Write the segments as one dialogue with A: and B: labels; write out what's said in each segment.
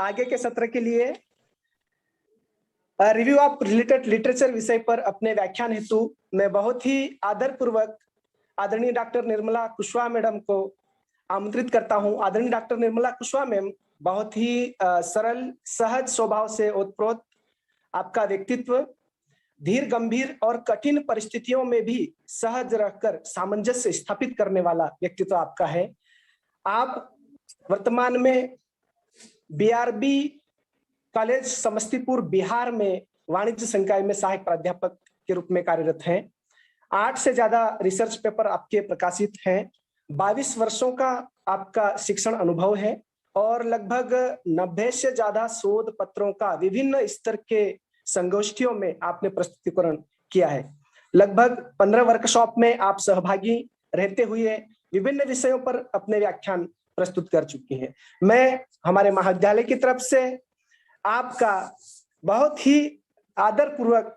A: आगे के सत्र के लिए रिव्यू ऑफ रिलेटेड लिटरेचर विषय पर अपने व्याख्यान हेतु मैं बहुत ही आदरपूर्वक आदरणीय डॉक्टर निर्मला कुशवाहा मैडम को आमंत्रित करता हूं। आदरणीय डॉक्टर निर्मला कुशवाहा मैम बहुत ही सरल सहज स्वभाव से ओतप्रोत, आपका व्यक्तित्व धीर गंभीर और कठिन परिस्थितियों में भी सहज रहकर सामंजस्य स्थापित करने वाला व्यक्तित्व आपका है। आप वर्तमान में बीआरबी कॉलेज समस्तीपुर बिहार में वाणिज्य संकाय में सहायक प्राध्यापक के रूप में कार्यरत हैं। 8 से ज्यादा रिसर्च पेपर आपके प्रकाशित हैं। 22 वर्षों का आपका शिक्षण अनुभव है और लगभग 90 से ज्यादा शोध पत्रों का विभिन्न स्तर के संगोष्ठियों में आपने प्रस्तुतिकरण किया है। लगभग 15 वर्कशॉप में आप सहभागी रहते हुए विभिन्न विषयों पर अपने व्याख्यान प्रस्तुत कर चुकी हैं। मैं हमारे महाविद्यालय की तरफ से आपका बहुत ही आदरपूर्वक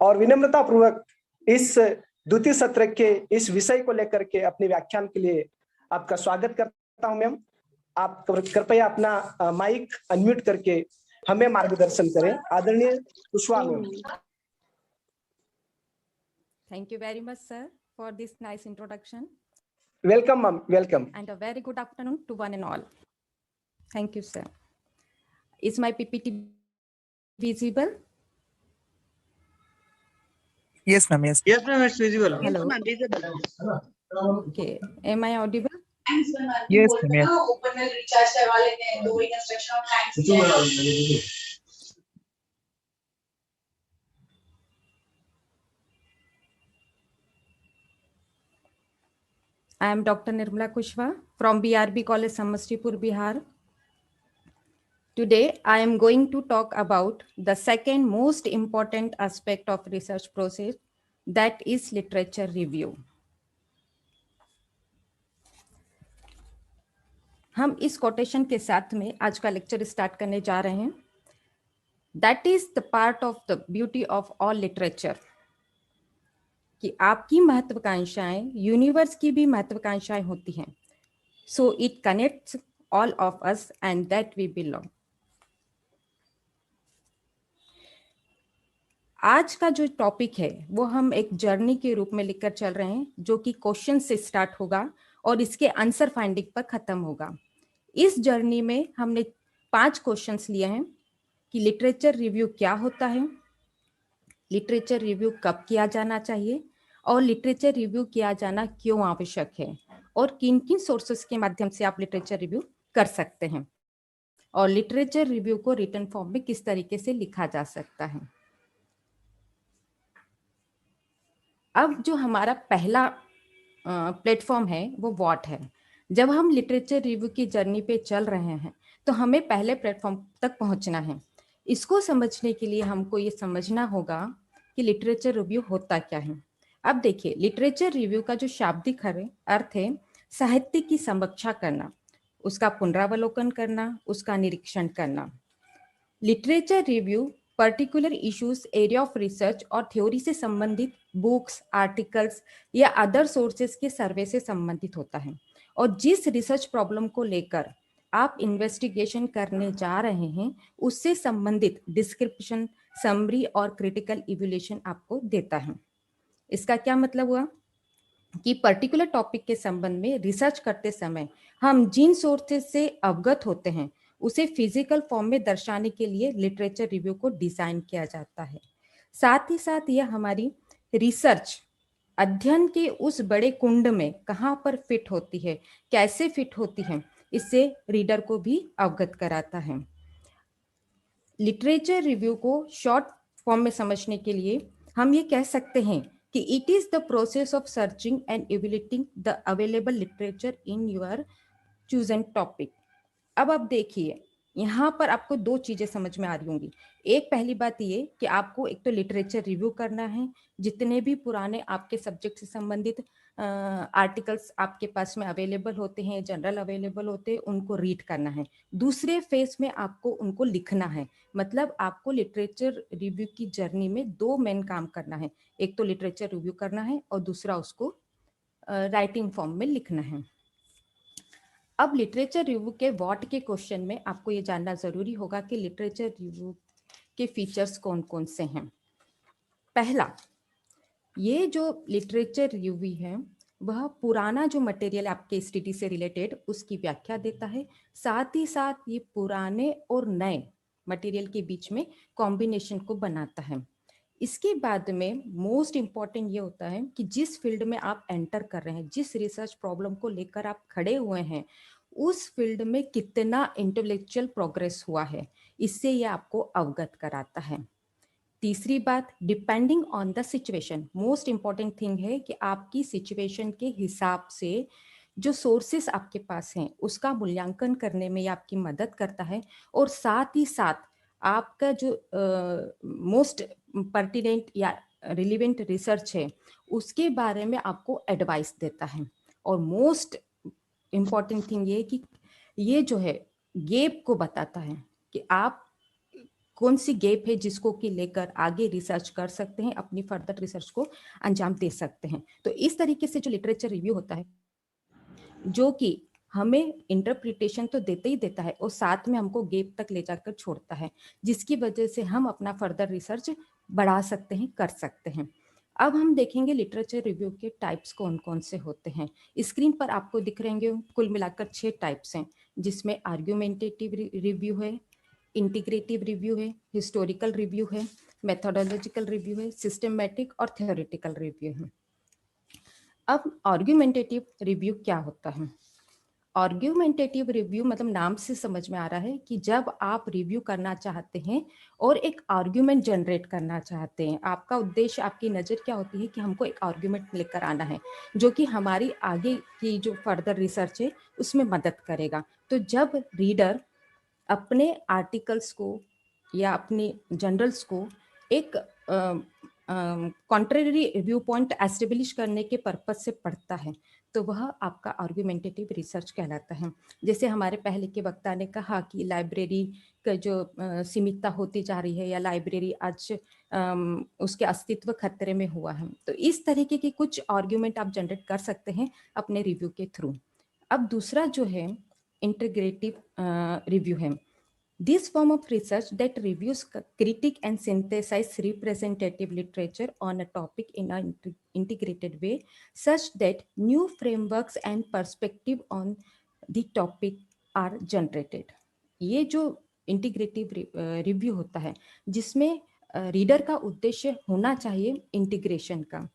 A: और विनम्रता पूर्वक इस द्वितीय सत्र के इस विषय को लेकर के अपने व्याख्यान के लिए आपका स्वागत करता हूं। मैम, आप कृपया अपना माइक अनम्यूट करके हमें मार्गदर्शन करें। आदरणीय Kushwaha ma'am.
B: Thank you very much, sir, for this nice introduction.
A: Welcome, ma'am. Welcome.
B: And a very good afternoon to one and all. Thank you, sir. Is my PPT visible?
C: Yes, ma'am. Yes.
D: Yes, ma'am. It's visible.
B: Hello.
D: Yes, ma'am. Visible.
B: Okay. Am I audible?
C: Yes, ma'am. Yes.
E: Open में recharge करवा लेते हैं, 2 instruction और thanks.
B: I am Dr. Nirmala Kushwaha from BRB College, Samastipur, Bihar. Today, I am going to talk about the second most important aspect of research process, that is literature review. हम इस quotation के साथ में आज का lecture start करने जा रहे हैं। That is the part of the beauty of all literature. कि आपकी महत्वाकांक्षाएं यूनिवर्स की भी महत्वाकांक्षाएं होती हैं। So it connects all of us and that we belong. आज का जो टॉपिक है वो हम एक जर्नी के रूप में लिखकर चल रहे हैं, जो कि क्वेश्चन से स्टार्ट होगा और इसके आंसर फाइंडिंग पर खत्म होगा। इस जर्नी में हमने 5 क्वेश्चंस लिए हैं कि लिटरेचर रिव्यू क्या होता है, लिटरेचर रिव्यू कब किया जाना चाहिए और लिटरेचर रिव्यू किया जाना क्यों आवश्यक है, और किन किन सोर्सेस के माध्यम से आप लिटरेचर रिव्यू कर सकते हैं, और लिटरेचर रिव्यू को रिटन फॉर्म में किस तरीके से लिखा जा सकता है। अब जो हमारा पहला प्लेटफॉर्म है वो व्हाट है। जब हम लिटरेचर रिव्यू की जर्नी पे चल रहे हैं तो हमें पहले प्लेटफॉर्म तक पहुंचना है। इसको समझने के लिए हमको ये समझना होगा कि लिटरेचर रिव्यू होता क्या है। अब देखिए, लिटरेचर रिव्यू का जो शाब्दिक अर्थ है साहित्य की समीक्षा करना, उसका पुनरावलोकन करना, उसका निरीक्षण करना। Literature review particular issues, area of research और थ्योरी से संबंधित बुक्स, आर्टिकल्स या अदर सोर्सेज के सर्वे से संबंधित होता है, और जिस रिसर्च प्रॉब्लम को लेकर आप इन्वेस्टिगेशन करने जा रहे हैं उससे संबंधित डिस्क्रिप्शन, समरी और क्रिटिकल इवैल्यूएशन आपको देता है। इसका क्या मतलब हुआ कि पर्टिकुलर टॉपिक के संबंध में रिसर्च करते समय हम जिन सोर्सेज से अवगत होते हैं उसे फिजिकल फॉर्म में दर्शाने के लिए लिटरेचर रिव्यू को डिजाइन किया जाता है। साथ ही साथ यह हमारी रिसर्च अध्ययन के उस बड़े कुंड में कहाँ पर फिट होती है, कैसे फिट होती है, इससे रीडर को भी अवगत कराता है। लिटरेचर रिव्यू को शॉर्ट फॉर्म में समझने के लिए हम ये कह सकते हैं कि it is the process of searching and evaluating the available literature in your chosen topic. अब आप देखिए, यहाँ पर आपको 2 चीजें समझ में आ रही होंगी। एक, पहली बात ये कि आपको एक तो लिटरेचर रिव्यू करना है, जितने भी पुराने आपके सब्जेक्ट से संबंधित आर्टिकल्स आपके पास में अवेलेबल होते हैं, जनरल अवेलेबल होते हैं, उनको रीड करना है। दूसरे फेज में आपको उनको लिखना है। मतलब आपको लिटरेचर रिव्यू की जर्नी में 2 मेन काम करना है। एक तो लिटरेचर रिव्यू करना है और दूसरा उसको राइटिंग फॉर्म में लिखना है। अब लिटरेचर रिव्यू के व्हाट के क्वेश्चन में आपको ये जानना जरूरी होगा कि लिटरेचर रिव्यू के फीचर्स कौन कौन से हैं। पहला, ये जो लिटरेचर रिव्यू है वह पुराना जो मटेरियल आपके स्टडी से रिलेटेड उसकी व्याख्या देता है, साथ ही साथ ये पुराने और नए मटेरियल के बीच में कॉम्बिनेशन को बनाता है। इसके बाद में मोस्ट इम्पॉर्टेंट ये होता है कि जिस फील्ड में आप एंटर कर रहे हैं, जिस रिसर्च प्रॉब्लम को लेकर आप खड़े हुए हैं, उस फील्ड में कितना इंटेलेक्चुअल प्रोग्रेस हुआ है, इससे ये आपको अवगत कराता है। तीसरी बात, depending on the situation, most important thing है कि आपकी सिचुएशन के हिसाब से जो सोर्सेस आपके पास हैं उसका मूल्यांकन करने में ये आपकी मदद करता है, और साथ ही साथ आपका जो मोस्ट पर्टिनेंट या रिलेवेंट रिसर्च है उसके बारे में आपको एडवाइस देता है। और मोस्ट इम्पॉर्टेंट थिंग ये कि ये जो है गैप को बताता है कि आप कौन सी गैप है जिसको कि लेकर आगे रिसर्च कर सकते हैं, अपनी फर्दर रिसर्च को अंजाम दे सकते हैं। तो इस तरीके से जो लिटरेचर रिव्यू होता है जो कि हमें इंटरप्रिटेशन तो देते ही देता है और साथ में हमको गैप तक ले जाकर छोड़ता है, जिसकी वजह से हम अपना फर्दर रिसर्च बढ़ा सकते हैं, कर सकते हैं। अब हम देखेंगे लिटरेचर रिव्यू के टाइप्स कौन कौन से होते हैं। स्क्रीन पर आपको दिख रहे होंगे कुल मिलाकर 6 टाइप्स हैं, जिसमें आर्ग्यूमेंटेटिव रिव्यू है, इंटीग्रेटिव रिव्यू है, हिस्टोरिकल रिव्यू है, मेथोडोलॉजिकल रिव्यू है, सिस्टमैटिक और थ्योरेटिकल रिव्यू है। अब आर्ग्यूमेंटेटिव रिव्यू क्या होता है? आर्ग्यूमेंटेटिव रिव्यू मतलब नाम से समझ में आ रहा है कि जब आप रिव्यू करना चाहते हैं और एक आर्ग्यूमेंट जनरेट करना चाहते हैं, आपका उद्देश्य, आपकी नज़र क्या होती है कि हमको एक आर्ग्यूमेंट लेकर आना है जो कि हमारी आगे की जो फर्दर रिसर्च है उसमें मदद करेगा। तो जब रीडर अपने आर्टिकल्स को या अपने जर्नल्स को एक कॉन्ट्रेरी व्यू पॉइंट एस्टेब्लिश करने के पर्पज से पढ़ता है तो वह आपका आर्ग्यूमेंटेटिव रिसर्च कहलाता है। जैसे हमारे पहले के वक्ता ने कहा कि लाइब्रेरी का जो सीमितता होती जा रही है या लाइब्रेरी आज उसके अस्तित्व खतरे में हुआ है, तो इस तरीके के कुछ आर्ग्यूमेंट आप जनरेट कर सकते हैं अपने रिव्यू के थ्रू। अब दूसरा जो है इंटीग्रेटिव रिव्यू है। This form of research that reviews, critique and synthesize representative literature on a topic in an integrated way such that new frameworks and perspective on the topic are generated. ये जो integrative review होता है जिसमें reader का उद्देश्य होना चाहिए integration का,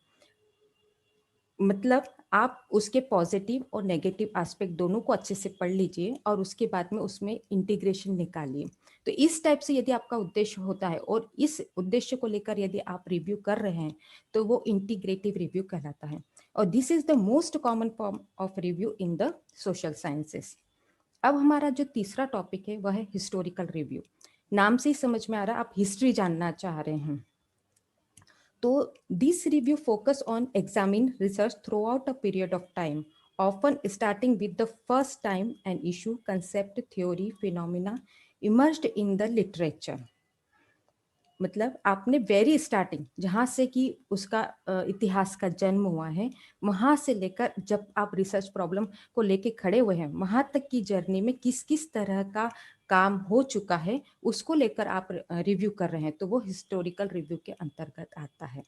B: मतलब आप उसके पॉजिटिव और नेगेटिव एस्पेक्ट दोनों को अच्छे से पढ़ लीजिए और उसके बाद में उसमें इंटीग्रेशन निकालिए। तो इस टाइप से यदि आपका उद्देश्य होता है और इस उद्देश्य को लेकर यदि आप रिव्यू कर रहे हैं तो वो इंटीग्रेटिव रिव्यू कहलाता है। और this is the most common form of review in the social sciences. अब हमारा जो तीसरा टॉपिक है वह है हिस्टोरिकल रिव्यू। नाम से ही समझ में आ रहा है आप हिस्ट्री जानना चाह रहे हैं। तो this review focus on examine research throughout a period of time, often starting with the first time an issue, concept, theory, phenomena emerged in the literature. मतलब आपने वेरी स्टार्टिंग जहाँ से कि उसका इतिहास का जन्म हुआ है, वहाँ से लेकर जब आप रिसर्च प्रॉब्लम को लेके खड़े हुए हैं वहाँ तक की जर्नी में किस किस तरह का काम हो चुका है उसको लेकर आप रिव्यू कर रहे हैं, तो वो हिस्टोरिकल रिव्यू के अंतर्गत आता है।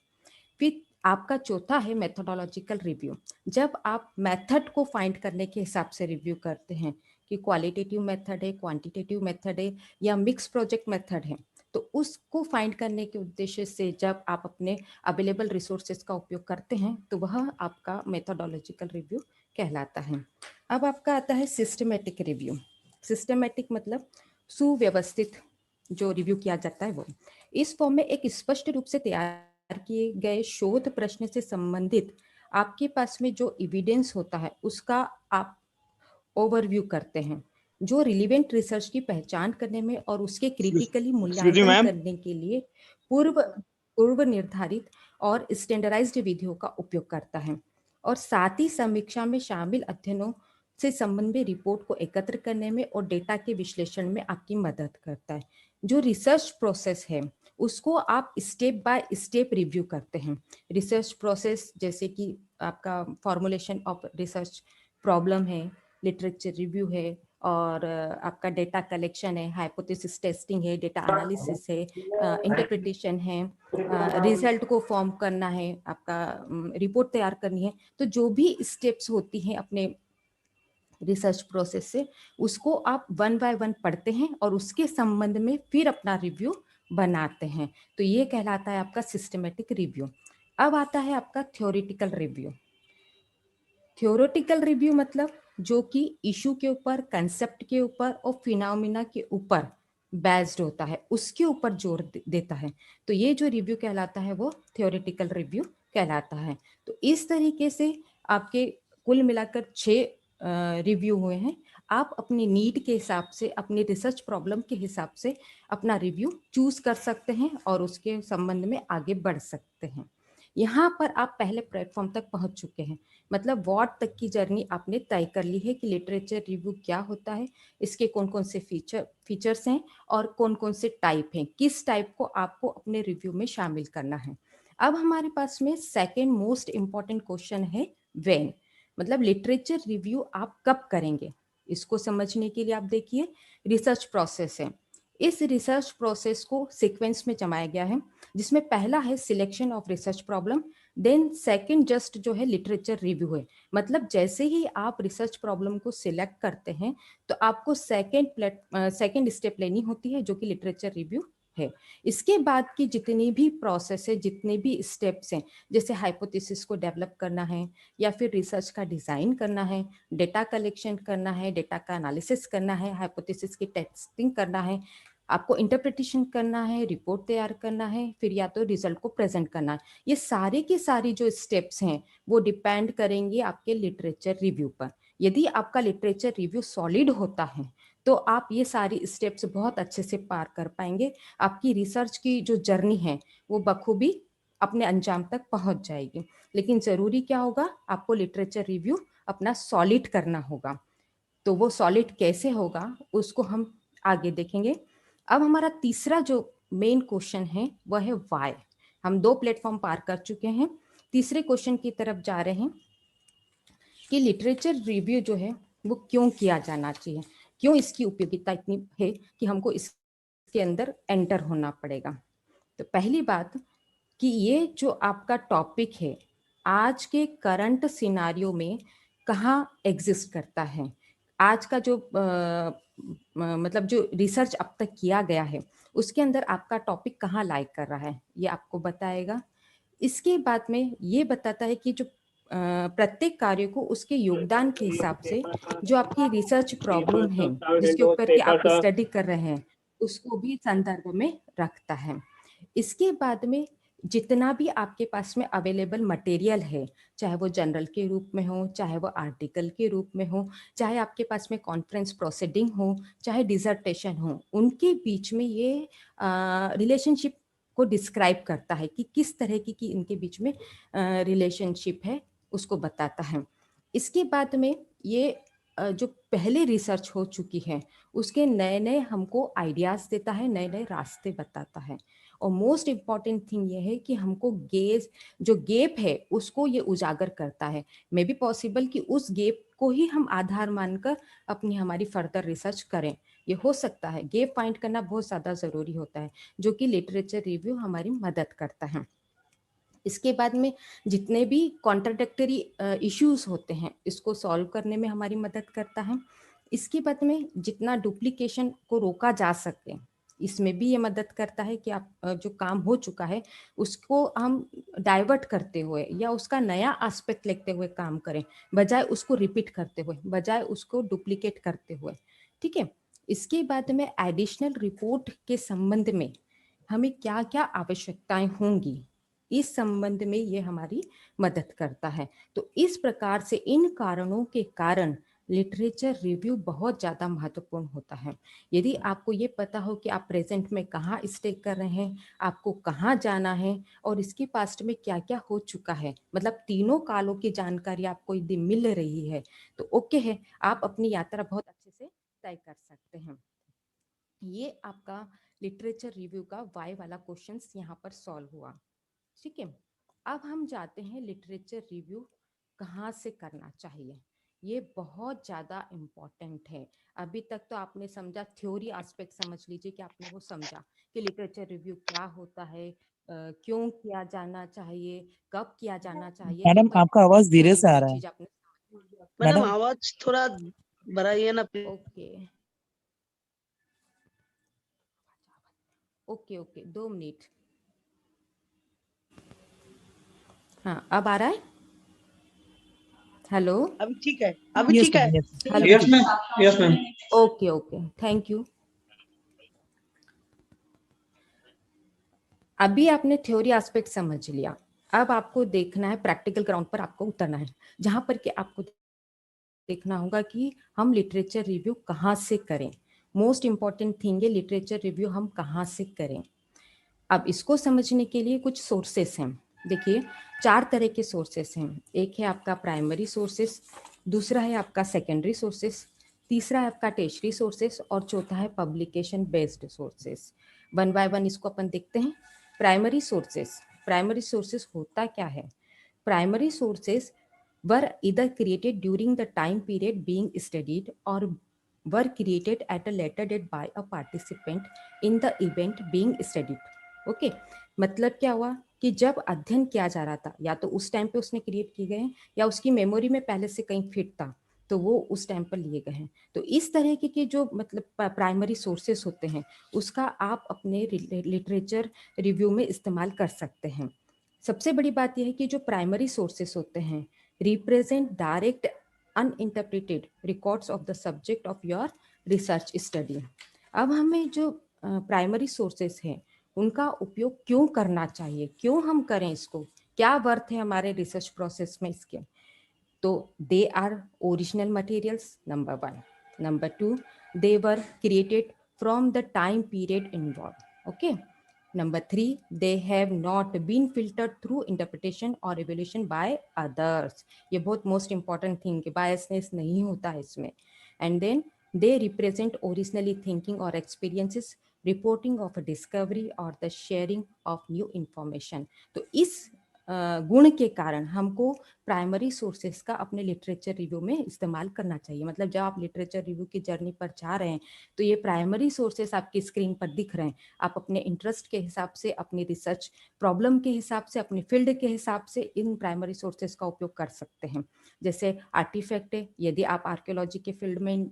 B: फिर आपका चौथा है मेथोडोलॉजिकल रिव्यू। जब आप मेथड को फाइंड करने के हिसाब से रिव्यू करते हैं कि क्वालिटेटिव मेथड है, क्वांटिटेटिव मेथड है या मिक्स प्रोजेक्ट मेथड है, तो उसको फाइंड करने के उद्देश्य से जब आप अपने अवेलेबल रिसोर्सेज का उपयोग करते हैं तो वह आपका मेथोडोलॉजिकल रिव्यू कहलाता है। अब आपका आता है सिस्टमेटिक रिव्यू। सिस्टमेटिक मतलब सुव्यवस्थित जो रिव्यू किया जाता है वो इस फॉर्म में एक स्पष्ट रूप से तैयार किए गए शोध प्रश्न से संबंधित आपके पास में जो एविडेंस होता है उसका आप ओवरव्यू करते हैं, जो रिलेवेंट रिसर्च की पहचान करने में और उसके क्रिटिकली मूल्यांकन करने के लिए पूर्व निर्धारित और स्टैंडर्डाइज्ड विधियों का उपयोग करता है, और साथ ही समीक्षा में शामिल अध्ययनों से संबंधित रिपोर्ट को एकत्र करने में और डेटा के विश्लेषण में आपकी मदद करता है। जो रिसर्च प्रोसेस है उसको आप स्टेप बाय स्टेप रिव्यू करते हैं। रिसर्च प्रोसेस जैसे कि आपका फॉर्मुलेशन ऑफ रिसर्च प्रॉब्लम है, लिटरेचर रिव्यू है और आपका डेटा कलेक्शन है, हाइपोथेसिस टेस्टिंग है, डेटा एनालिसिस है, इंटरप्रिटेशन है, रिजल्ट को फॉर्म करना है, आपका रिपोर्ट तैयार करनी है। तो जो भी स्टेप्स होती हैं अपने रिसर्च प्रोसेस से, उसको आप वन बाय वन पढ़ते हैं और उसके संबंध में फिर अपना रिव्यू बनाते हैं। तो ये कहलाता है आपका सिस्टमेटिक रिव्यू। अब आता है आपका थ्योरेटिकल रिव्यू। थ्योरेटिकल रिव्यू मतलब जो कि इशू के ऊपर, कंसेप्ट के ऊपर और फिनोमिना के ऊपर बेस्ड होता है, उसके ऊपर जोर देता है। तो ये जो रिव्यू कहलाता है वो थ्योरेटिकल रिव्यू कहलाता है। तो इस तरीके से आपके कुल मिलाकर 6 रिव्यू हुए हैं। आप अपनी नीड के हिसाब से, अपनी रिसर्च प्रॉब्लम के हिसाब से अपना रिव्यू चूज कर सकते हैं और उसके संबंध में आगे बढ़ सकते हैं। यहाँ पर आप पहले प्लेटफॉर्म तक पहुंच चुके हैं, मतलब वॉट तक की जर्नी आपने तय कर ली है कि लिटरेचर रिव्यू क्या होता है, इसके कौन कौन से फीचर्स हैं और कौन कौन से टाइप हैं, किस टाइप को आपको अपने रिव्यू में शामिल करना है। अब हमारे पास में सेकेंड मोस्ट इम्पॉर्टेंट क्वेश्चन है व्हेन, मतलब लिटरेचर रिव्यू आप कब करेंगे। इसको समझने के लिए आप देखिए रिसर्च प्रोसेस है। इस रिसर्च प्रोसेस को सीक्वेंस में जमाया गया है, जिसमें पहला है selection of research problem, then second just जो है लिटरेचर रिव्यू है। मतलब जैसे ही आप रिसर्च प्रॉब्लम को सिलेक्ट करते हैं तो आपको सेकंड स्टेप लेनी होती है, जो कि लिटरेचर रिव्यू है। इसके बाद की जितनी भी प्रोसेस है, जितने भी स्टेप्स हैं, जैसे हाइपोथेसिस को डेवलप करना है या फिर रिसर्च का डिजाइन करना है, डेटा कलेक्शन करना है, डेटा का एनालिसिस करना है, हाइपोथेसिस की टेस्टिंग करना है, आपको इंटरप्रिटेशन करना है, रिपोर्ट तैयार करना है, फिर या तो रिजल्ट को प्रेजेंट करना है, ये सारे की सारी जो स्टेप्स हैं वो डिपेंड करेंगे आपके लिटरेचर रिव्यू पर। यदि आपका लिटरेचर रिव्यू सॉलिड होता है तो आप ये सारी स्टेप्स बहुत अच्छे से पार कर पाएंगे। आपकी रिसर्च की जो जर्नी है वो बखूबी अपने अंजाम तक पहुंच जाएगी। लेकिन जरूरी क्या होगा, आपको लिटरेचर रिव्यू अपना सॉलिड करना होगा। तो वो सॉलिड कैसे होगा उसको हम आगे देखेंगे। अब हमारा तीसरा जो मेन क्वेश्चन है वह है व्हाई। हम 2 प्लेटफॉर्म पार कर चुके हैं, तीसरे क्वेश्चन की तरफ जा रहे हैं कि लिटरेचर रिव्यू जो है वो क्यों किया जाना चाहिए, क्यों इसकी उपयोगिता इतनी है कि हमको इसके अंदर एंटर होना पड़ेगा। तो पहली बात कि ये जो आपका टॉपिक है आज के करंट सिनारियो में कहाँ एग्जिस्ट करता है। आज का जो मतलब जो रिसर्च अब तक किया गया है उसके अंदर आपका टॉपिक कहाँ लाइक कर रहा है, ये आपको बताएगा। इसके बाद में ये बताता है कि जो प्रत्येक कार्य को उसके योगदान के हिसाब से जो आपकी रिसर्च प्रॉब्लम है जिसके ऊपर कि आप स्टडी कर रहे हैं उसको भी संदर्भ में रखता है। इसके बाद में जितना भी आपके पास में अवेलेबल मटेरियल है, चाहे वो जर्नल के रूप में हो, चाहे वो आर्टिकल के रूप में हो, चाहे आपके पास में कॉन्फ्रेंस प्रोसीडिंग हो, चाहे डिसर्टेशन हो, उनके बीच में ये रिलेशनशिप को डिस्क्राइब करता है कि किस तरह की इनके बीच में रिलेशनशिप है, उसको बताता है। इसके बाद में ये जो पहले रिसर्च हो चुकी है उसके नए नए हमको आइडियाज देता है, नए नए रास्ते बताता है। और मोस्ट इम्पॉर्टेंट थिंग ये है कि हमको जो गैप है उसको ये उजागर करता है। मे बी पॉसिबल कि उस गैप को ही हम आधार मानकर अपनी हमारी फर्दर रिसर्च करें, ये हो सकता है। गैप फाइंड करना बहुत ज़्यादा ज़रूरी होता है, जो कि लिटरेचर रिव्यू हमारी मदद करता है। इसके बाद में जितने भी कॉन्ट्राडिक्टरी इश्यूज होते हैं इसको सॉल्व करने में हमारी मदद करता है। इसके बाद में जितना डुप्लीकेशन को रोका जा सके इसमें भी ये मदद करता है कि आप जो काम हो चुका है उसको हम डाइवर्ट करते हुए या उसका नया एस्पेक्ट लेते हुए काम करें, बजाय उसको रिपीट करते हुए, बजाय उसको डुप्लीकेट करते हुए। ठीक है। इसके बाद में एडिशनल रिपोर्ट के संबंध में हमें क्या क्या आवश्यकताएं होंगी इस संबंध में ये हमारी मदद करता है। तो इस प्रकार से इन कारणों के कारण लिटरेचर रिव्यू बहुत ज़्यादा महत्वपूर्ण होता है। यदि आपको ये पता हो कि आप प्रेजेंट में कहाँ स्टे कर रहे हैं, आपको कहाँ जाना है और इसके पास्ट में क्या क्या हो चुका है, मतलब तीनों कालों की जानकारी आपको यदि मिल रही है तो ओके है, आप अपनी यात्रा बहुत अच्छे से तय कर सकते हैं। ये आपका लिटरेचर रिव्यू का वाई वाला क्वेश्चंस यहाँ पर सॉल्व हुआ। ठीक है। अब हम जाते हैं लिटरेचर रिव्यू कहाँ से करना चाहिए। ये बहुत ज़्यादा इम्पोर्टेंट है। अभी तक तो आपने समझा, थ्योरी एस्पेक्ट समझ लीजिए कि आपने वो समझा कि लिटरेचर रिव्यू क्या होता है, क्यों किया जाना चाहिए, कब किया जाना चाहिए।
C: मैडम
B: तो
C: आपका आवाज धीरे से आ
B: वो
C: रहा है।
B: चीज़ आपने
D: मैडम
C: मैडम
D: आवाज थोड़ा बढ़ाइए ना please.
B: Okay okay okay 2 minute. हाँ, अब आ रहा है? हेलो
D: अभी ठीक है, अभी
C: यस
D: ठीक है।
C: Ma'am yes
B: hello.
F: Yes, ma'am. Yes, ma'am.
B: Okay okay, thank you. अभी आपने थ्योरी एस्पेक्ट समझ लिया। अब आपको देखना है प्रैक्टिकल ग्राउंड पर, आपको उतरना है, जहां पर कि आपको देखना होगा कि हम लिटरेचर रिव्यू कहाँ से करें। मोस्ट इम्पॉर्टेंट थिंग है लिटरेचर रिव्यू हम कहाँ से करें। अब इसको समझने के लिए कुछ सोर्सेस हैं। देखिए 4 तरह के सोर्सेस हैं। एक है आपका प्राइमरी सोर्सेस, दूसरा है आपका सेकेंडरी सोर्सेस, तीसरा है आपका टेशरी सोर्सेस और चौथा है publication based sources. One by one इसको अपन देखते हैं। प्राइमरी सोर्सेस, प्राइमरी सोर्सेस होता क्या है? Primary sources were either created during the time period being studied or were created at a later date by a participant in the event being studied. Okay मतलब क्या हुआ कि जब अध्ययन किया जा रहा था, या तो उस टाइम पे उसने क्रिएट किए गए हैं या उसकी मेमोरी में पहले से कहीं फिट था तो वो उस टाइम पर लिए गए हैं। तो इस तरह के जो मतलब प्राइमरी सोर्सेस होते हैं उसका आप अपने लिटरेचर रिव्यू में इस्तेमाल कर सकते हैं। सबसे बड़ी बात यह है कि जो प्राइमरी सोर्सेस होते हैं represent direct uninterpreted records of the subject of your research study। अब हमें जो प्राइमरी सोर्सेस हैं उनका उपयोग क्यों करना चाहिए, क्यों हम करें इसको, क्या वर्थ है हमारे रिसर्च प्रोसेस में इसके? तो they are original materials, number 1। Number 2, they were created from the time period involve. Okay. Number 3, they have not been filtered through interpretation or evaluation by others। ये बहुत most important thing है, biasness नहीं होता है इसमें। And then they represent originally thinking or experiences, reporting of a discovery or the sharing of new information। तो इस गुण के कारण हमको प्राइमरी सोर्सेस का अपने लिटरेचर रिव्यू में इस्तेमाल करना चाहिए। मतलब जब आप लिटरेचर रिव्यू की जर्नी पर जा रहे हैं तो ये प्राइमरी सोर्सेस आपकी स्क्रीन पर दिख रहे हैं। आप अपने इंटरेस्ट के हिसाब से, अपनी रिसर्च प्रॉब्लम के हिसाब से, अपनी फील्ड के हिसाब से इन प्राइमरी सोर्सेस का उपयोग कर सकते हैं। जैसे आर्टिफैक्ट है, यदि आप आर्कियोलॉजी के फील्ड में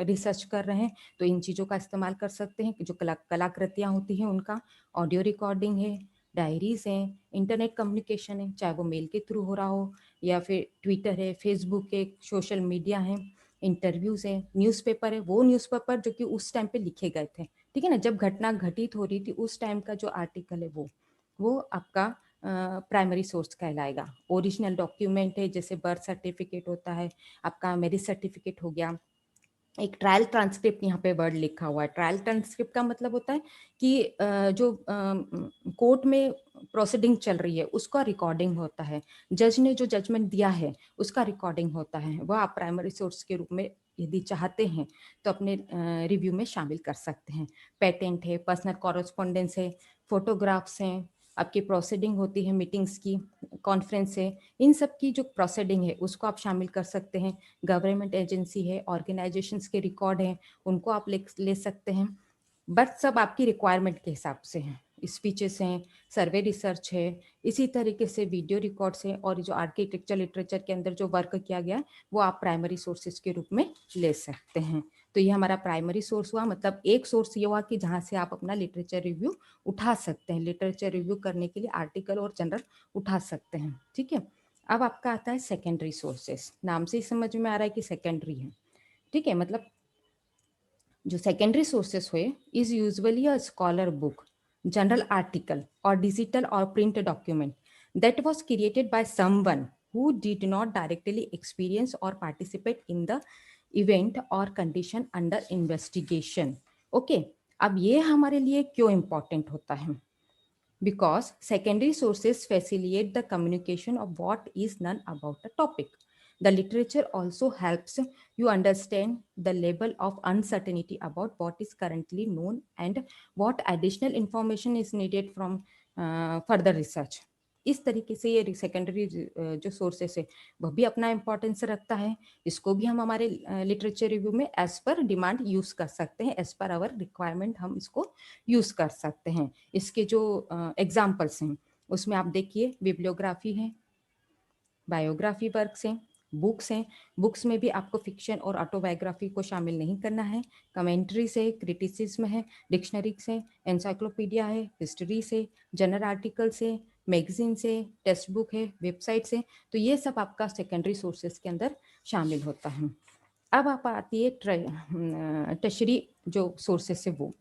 B: रिसर्च कर रहे हैं तो इन चीज़ों का इस्तेमाल कर सकते हैं। जो कलाकृतियाँ होती हैं उनका, ऑडियो रिकॉर्डिंग है, डायरीज हैं, इंटरनेट कम्युनिकेशन है, चाहे वो मेल के थ्रू हो रहा हो या फिर ट्विटर है, फेसबुक है, सोशल मीडिया है, इंटरव्यूज है, न्यूज़पेपर है, वो न्यूज़पेपर जो कि उस टाइम पे लिखे गए थे, ठीक है ना, जब घटना घटित हो रही थी उस टाइम का जो आर्टिकल है वो आपका प्राइमरी सोर्स कहलाएगा। ओरिजिनल डॉक्यूमेंट है, जैसे बर्थ सर्टिफिकेट होता है, आपका मैरिज सर्टिफिकेट हो गया। एक ट्रायल ट्रांसक्रिप्ट यहाँ पे वर्ड लिखा हुआ है। ट्रायल ट्रांसक्रिप्ट का मतलब होता है कि जो कोर्ट में प्रोसीडिंग चल रही है उसका रिकॉर्डिंग होता है, जज ने जो जजमेंट दिया है उसका रिकॉर्डिंग होता है। वह आप प्राइमरी सोर्स के रूप में यदि चाहते हैं तो अपने रिव्यू में शामिल कर सकते हैं। पेटेंट है, पर्सनल कॉरेस्पॉन्डेंस है, फोटोग्राफ्स हैं, आपकी प्रोसीडिंग होती है मीटिंग्स की, कॉन्फ्रेंस है, इन सब की जो प्रोसीडिंग है उसको आप शामिल कर सकते हैं। गवर्नमेंट एजेंसी है, ऑर्गेनाइजेशंस के रिकॉर्ड हैं, उनको आप ले सकते हैं, बट सब आपकी रिक्वायरमेंट के हिसाब से हैं। स्पीचेस हैं, सर्वे रिसर्च है, इसी तरीके से वीडियो रिकॉर्ड्स हैं, और जो आर्किटेक्चर लिटरेचर के अंदर जो वर्क किया गया वो आप प्राइमरी सोर्सेज के रूप में ले सकते हैं। तो ये हमारा प्राइमरी सोर्स हुआ। मतलब एक सोर्स ये हुआ कि जहाँ से आप अपना लिटरेचर रिव्यू उठा सकते हैं। लिटरेचर रिव्यू करने के लिए आर्टिकल और जर्नल उठा सकते हैं, ठीक है। अब आपका आता है सेकेंडरी सोर्सेस। नाम से ही समझ में आ रहा है कि सेकेंडरी है, ठीक है। मतलब जो सेकेंडरी सोर्सेस हुए is usually a scholar book, general article और डिजिटल और print document that was created by someone who did not directly experience or participate in the event or condition under investigation। Okay, अब ये हमारे लिए क्यों important होता है? Because secondary sources facilitate the communication of what is known about a topic। The literature also helps you understand the level of uncertainty about what is currently known and what additional information is needed from further research। इस तरीके से ये secondary जो sources है वह भी अपना importance रखता है। इसको भी हम हमारे लिटरेचर रिव्यू में एज पर डिमांड यूज कर सकते हैं, एज पर आवर रिक्वायरमेंट हम इसको यूज कर सकते हैं। इसके जो एग्जाम्पल्स हैं उसमें आप देखिए बिब्लियोग्राफी है, बायोग्राफी वर्क्स हैं, बुक्स हैं। बुक्स में भी आपको फिक्शन और ऑटोबायोग्राफी को शामिल नहीं करना है। कमेंट्रीज है, क्रिटिसिज्म है, डिक्शनरीज है, एनसाइक्लोपीडिया है, हिस्ट्री से, जनरल आर्टिकल्स है, मैगजीन से, टेक्स्ट बुक है, वेबसाइट से। तो ये सब आपका सेकेंडरी सोर्सेस के अंदर शामिल होता है। अब आप आती है टर्शरी जो सोर्सेस है वो।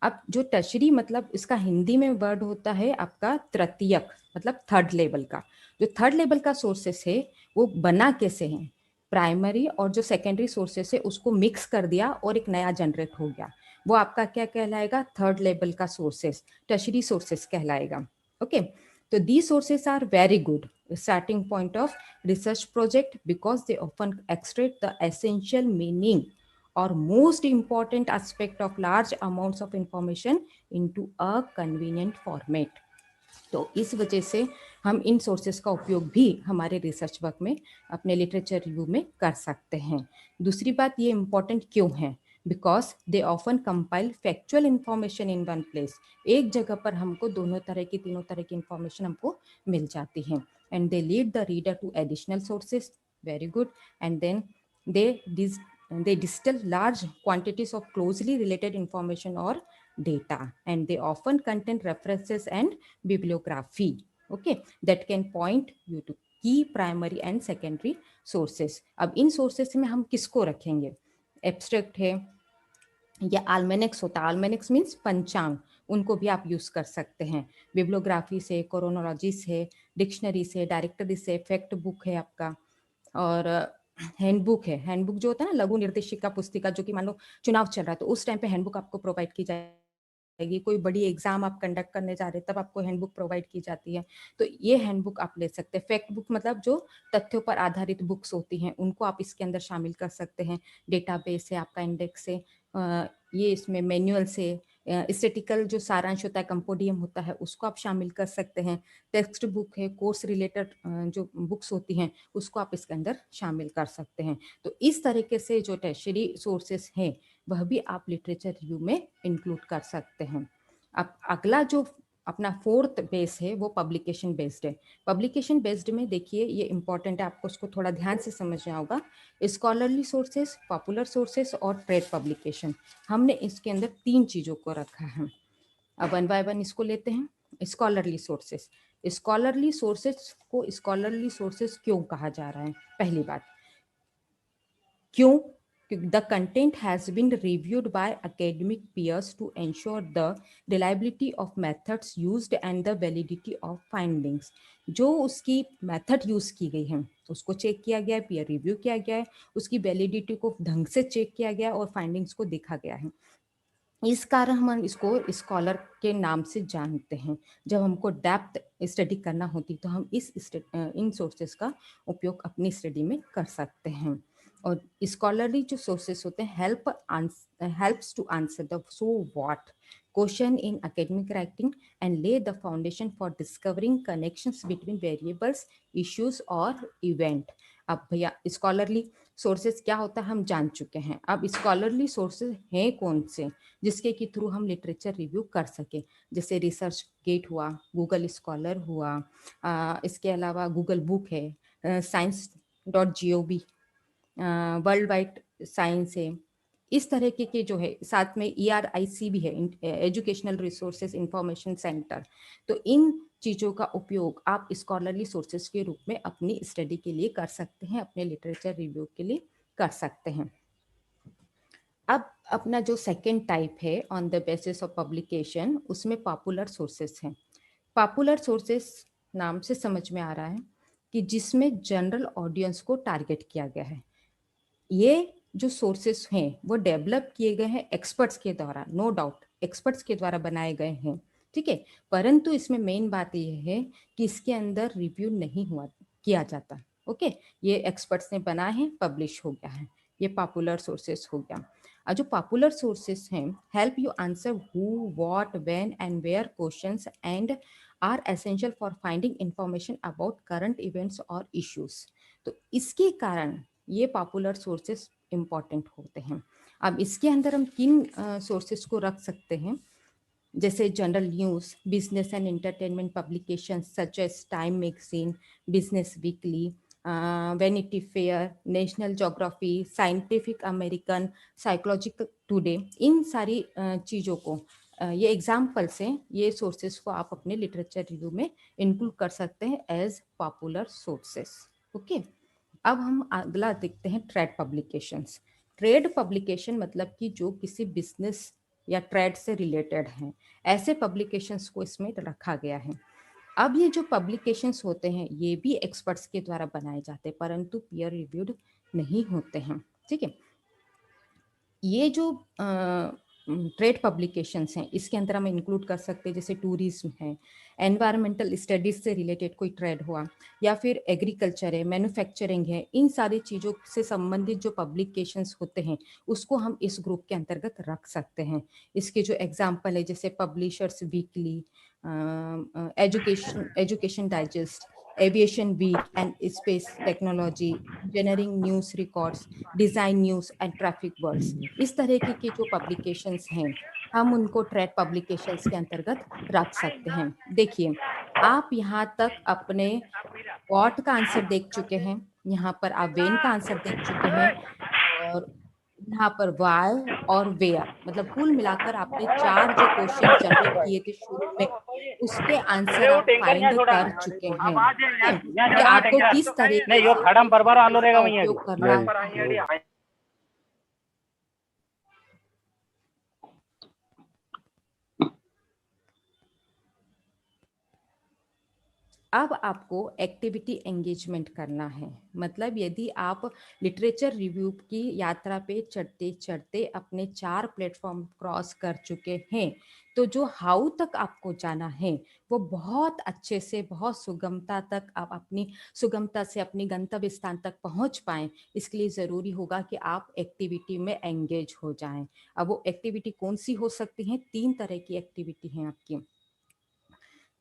B: अब जो टर्शरी मतलब इसका हिंदी में वर्ड होता है आपका तृतीयक, मतलब थर्ड लेवल का। जो थर्ड लेवल का सोर्सेस है वो बना कैसे हैं, प्राइमरी और जो सेकेंडरी सोर्सेस है उसको मिक्स कर दिया और एक नया जनरेट हो गया, वो आपका क्या कहलाएगा, थर्ड लेवल का सोर्सेस, टर्शरी सोर्सेस कहलाएगा। ओके, तो these sources are very good starting point of research project because they often extract the essential meaning or most important aspect of large amounts of information into a convenient format। तो इस वजह से हम इन sources का उपयोग भी हमारे research work में, अपने लिटरेचर रिव्यू में कर सकते हैं। दूसरी बात, ये इम्पोर्टेंट क्यों है, because they often compile factual information in one place. एक जगह पर हमको दोनों तरह की, तीनों तरह की इंफॉर्मेशन हमको मिल जाती है। And they lead the reader to additional sources, very good. And then they distill large quantities of closely related information or data, and they often contain references and bibliography, okay, that can point you to key primary and secondary sources। अब इन sources में हम किसको रखेंगे, abstract है या आल्मेनिक्स होता है, आल्मेनिक्स means पंचांग, उनको भी आप यूज कर सकते हैं। बिब्लियोग्राफी से, कोरोनोलॉजी से, डिक्शनरी से, डायरेक्टरी से, फैक्ट बुक है आपका, और हैंडबुक है। हैंडबुक जो होता है ना, लघु निर्देशिका पुस्तिका, जो कि मान लो चुनाव चल रहा है तो उस टाइम पे हैंडबुक आपको प्रोवाइड की जाएगी। कोई बड़ी एग्जाम आप कंडक्ट करने जा रहे हैं तब आपको हैंडबुक प्रोवाइड की जाती है, तो ये हैंडबुक आप ले सकते हैं। फैक्ट बुक मतलब जो तथ्यों पर आधारित बुक्स होती हैं उनको आप इसके अंदर शामिल कर सकते हैं। डेटाबेस है आपका, इंडेक्स है, ये इसमें मैनुअल से, स्टैटिकल जो सारांश होता है, कंपोडियम होता है, उसको आप शामिल कर सकते हैं। टेक्स्ट बुक है, कोर्स रिलेटेड जो बुक्स होती हैं उसको आप इसके अंदर शामिल कर सकते हैं। तो इस तरीके से जो टर्शरी सोर्सेस हैं वह भी आप लिटरेचर रिव्यू में इंक्लूड कर सकते हैं। अब अगला जो अपना फोर्थ बेस है वो पब्लिकेशन बेस्ड है। पब्लिकेशन बेस्ड में देखिए ये इंपॉर्टेंट है, आपको उसको थोड़ा ध्यान से समझना होगा। स्कॉलरली सोर्सेस, पॉपुलर सोर्सेस और ट्रेड पब्लिकेशन, हमने इसके अंदर 3 चीजों को रखा है। अब 1 बाय 1 इसको लेते हैं। स्कॉलरली सोर्सेस, स्कॉलरली सोर्सेस को स्कॉलरली सोर्सेस क्यों कहा जा रहा है, पहली बात क्यों, the content has been reviewed by academic peers to ensure the reliability of methods used and the validity of findings। जो उसकी मेथड यूज की गई है उसको चेक किया गया है, पीयर रिव्यू किया गया है, उसकी वैलिडिटी को ढंग से चेक किया गया और फाइंडिंग्स को देखा गया है। इस कारण हम इसको स्कॉलर के नाम से जानते हैं। जब हमको डेप्थ स्टडी करना होती तो हम इन सोर्सेस का उपयोग अपनी स्टडी में कर सकते हैं। और स्कॉलरली जो सोर्सेस होते हैं helps to answer the so what question in academic writing and lay the foundation for discovering connections between variables, issues और इवेंट। अब भैया स्कॉलरली सोर्सेस क्या होता है हम जान चुके हैं। अब स्कॉलरली सोर्सेस हैं कौन से जिसके के थ्रू हम लिटरेचर रिव्यू कर सके, जैसे रिसर्च गेट हुआ, गूगल स्कॉलर हुआ, इसके अलावा गूगल बुक है, science.gov, वर्ल्ड वाइड साइंस है, इस तरह के जो है। साथ में ERIC भी है, एजुकेशनल रिसोर्सेज इंफॉर्मेशन सेंटर। तो इन चीज़ों का उपयोग आप स्कॉलरली सोर्सेज के रूप में अपनी स्टडी के लिए कर सकते हैं, अपने लिटरेचर रिव्यू के लिए कर सकते हैं। अब अपना जो सेकेंड टाइप है on the basis of publication, उसमें पॉपुलर सोर्सेस हैं। पॉपुलर सोर्सेस नाम से समझ में आ रहा है कि जिसमें जनरल ऑडियंस को टारगेट किया गया है। ये जो सोर्सेस हैं वो डेवलप किए गए हैं एक्सपर्ट्स के द्वारा, नो डाउट एक्सपर्ट्स के द्वारा बनाए गए हैं, ठीक है। परंतु इसमें मेन बात यह है कि इसके अंदर रिव्यू नहीं हुआ किया जाता, ओके। ये एक्सपर्ट्स ने बनाए हैं, पब्लिश हो गया है, ये पॉपुलर सोर्सेस हो गया। जो पॉपुलर सोर्सेस हैं help you answer who, what, when and where questions and are essential for finding information about current events और इश्यूज। तो इसके कारण ये पॉपुलर सोर्सेस इंपॉर्टेंट होते हैं। अब इसके अंदर हम किन सोर्सेस को रख सकते हैं, जैसे general news, business and entertainment publication such as Time magazine, Business Weekly, Vanity Fair, National Geography, Scientific American, Psychological Today, इन सारी चीज़ों को ये एग्जाम्पल्स हैं, ये सोर्सेस को आप अपने लिटरेचर रिव्यू में इंक्लूड कर सकते हैं एज पॉपुलर सोर्सेस। ओके, अब हम अगला देखते हैं ट्रेड पब्लिकेशंस। ट्रेड पब्लिकेशन मतलब कि जो किसी बिजनेस या ट्रेड से रिलेटेड हैं, ऐसे पब्लिकेशंस को इसमें रखा गया है। अब ये जो पब्लिकेशंस होते हैं ये भी एक्सपर्ट्स के द्वारा बनाए जाते हैं, परंतु पीयर रिव्यूड नहीं होते हैं। ठीक है, ये जो ट्रेड पब्लिकेशंस हैं इसके अंदर हम इंक्लूड कर सकते हैं जैसे टूरिज्म है, एनवायरमेंटल स्टडीज से रिलेटेड कोई ट्रेड हुआ, या फिर एग्रीकल्चर है, मैन्युफैक्चरिंग है, इन सारी चीज़ों से संबंधित जो पब्लिकेशंस होते हैं उसको हम इस ग्रुप के अंतर्गत रख सकते हैं। इसके जो एग्जाम्पल है जैसे publishers weekly, education digest, aviation week and space technology, engineering news records, design news and traffic words, इस तरह की जो पब्लिकेशंस हैं हम उनको ट्रेड पब्लिकेशंस के अंतर्गत रख सकते हैं। देखिए, आप यहाँ तक अपने व्हाट का आंसर देख चुके हैं, यहाँ पर आप वेन का आंसर देख चुके हैं, और यहाँ पर वाई और वेयर, मतलब कुल मिलाकर आपने 4 जो क्वेश्चन जनरेट किए थे शुरू में उसके आंसर आप फाइंड कर चुके हैं। ठीक है, कि आपको किस तरीके से इसका उपयोग करना है। अब आपको एक्टिविटी एंगेजमेंट करना है, मतलब यदि आप लिटरेचर रिव्यू की यात्रा पे चढ़ते चढ़ते अपने 4 प्लेटफॉर्म क्रॉस कर चुके हैं, तो जो हाउ तक आपको जाना है वो बहुत अच्छे से, बहुत सुगमता से अपनी गंतव्य स्थान तक पहुंच पाएं, इसके लिए ज़रूरी होगा कि आप एक्टिविटी में एंगेज हो जाएं। अब वो एक्टिविटी कौन सी हो सकती हैं? 3 तरह की एक्टिविटी हैं आपकी।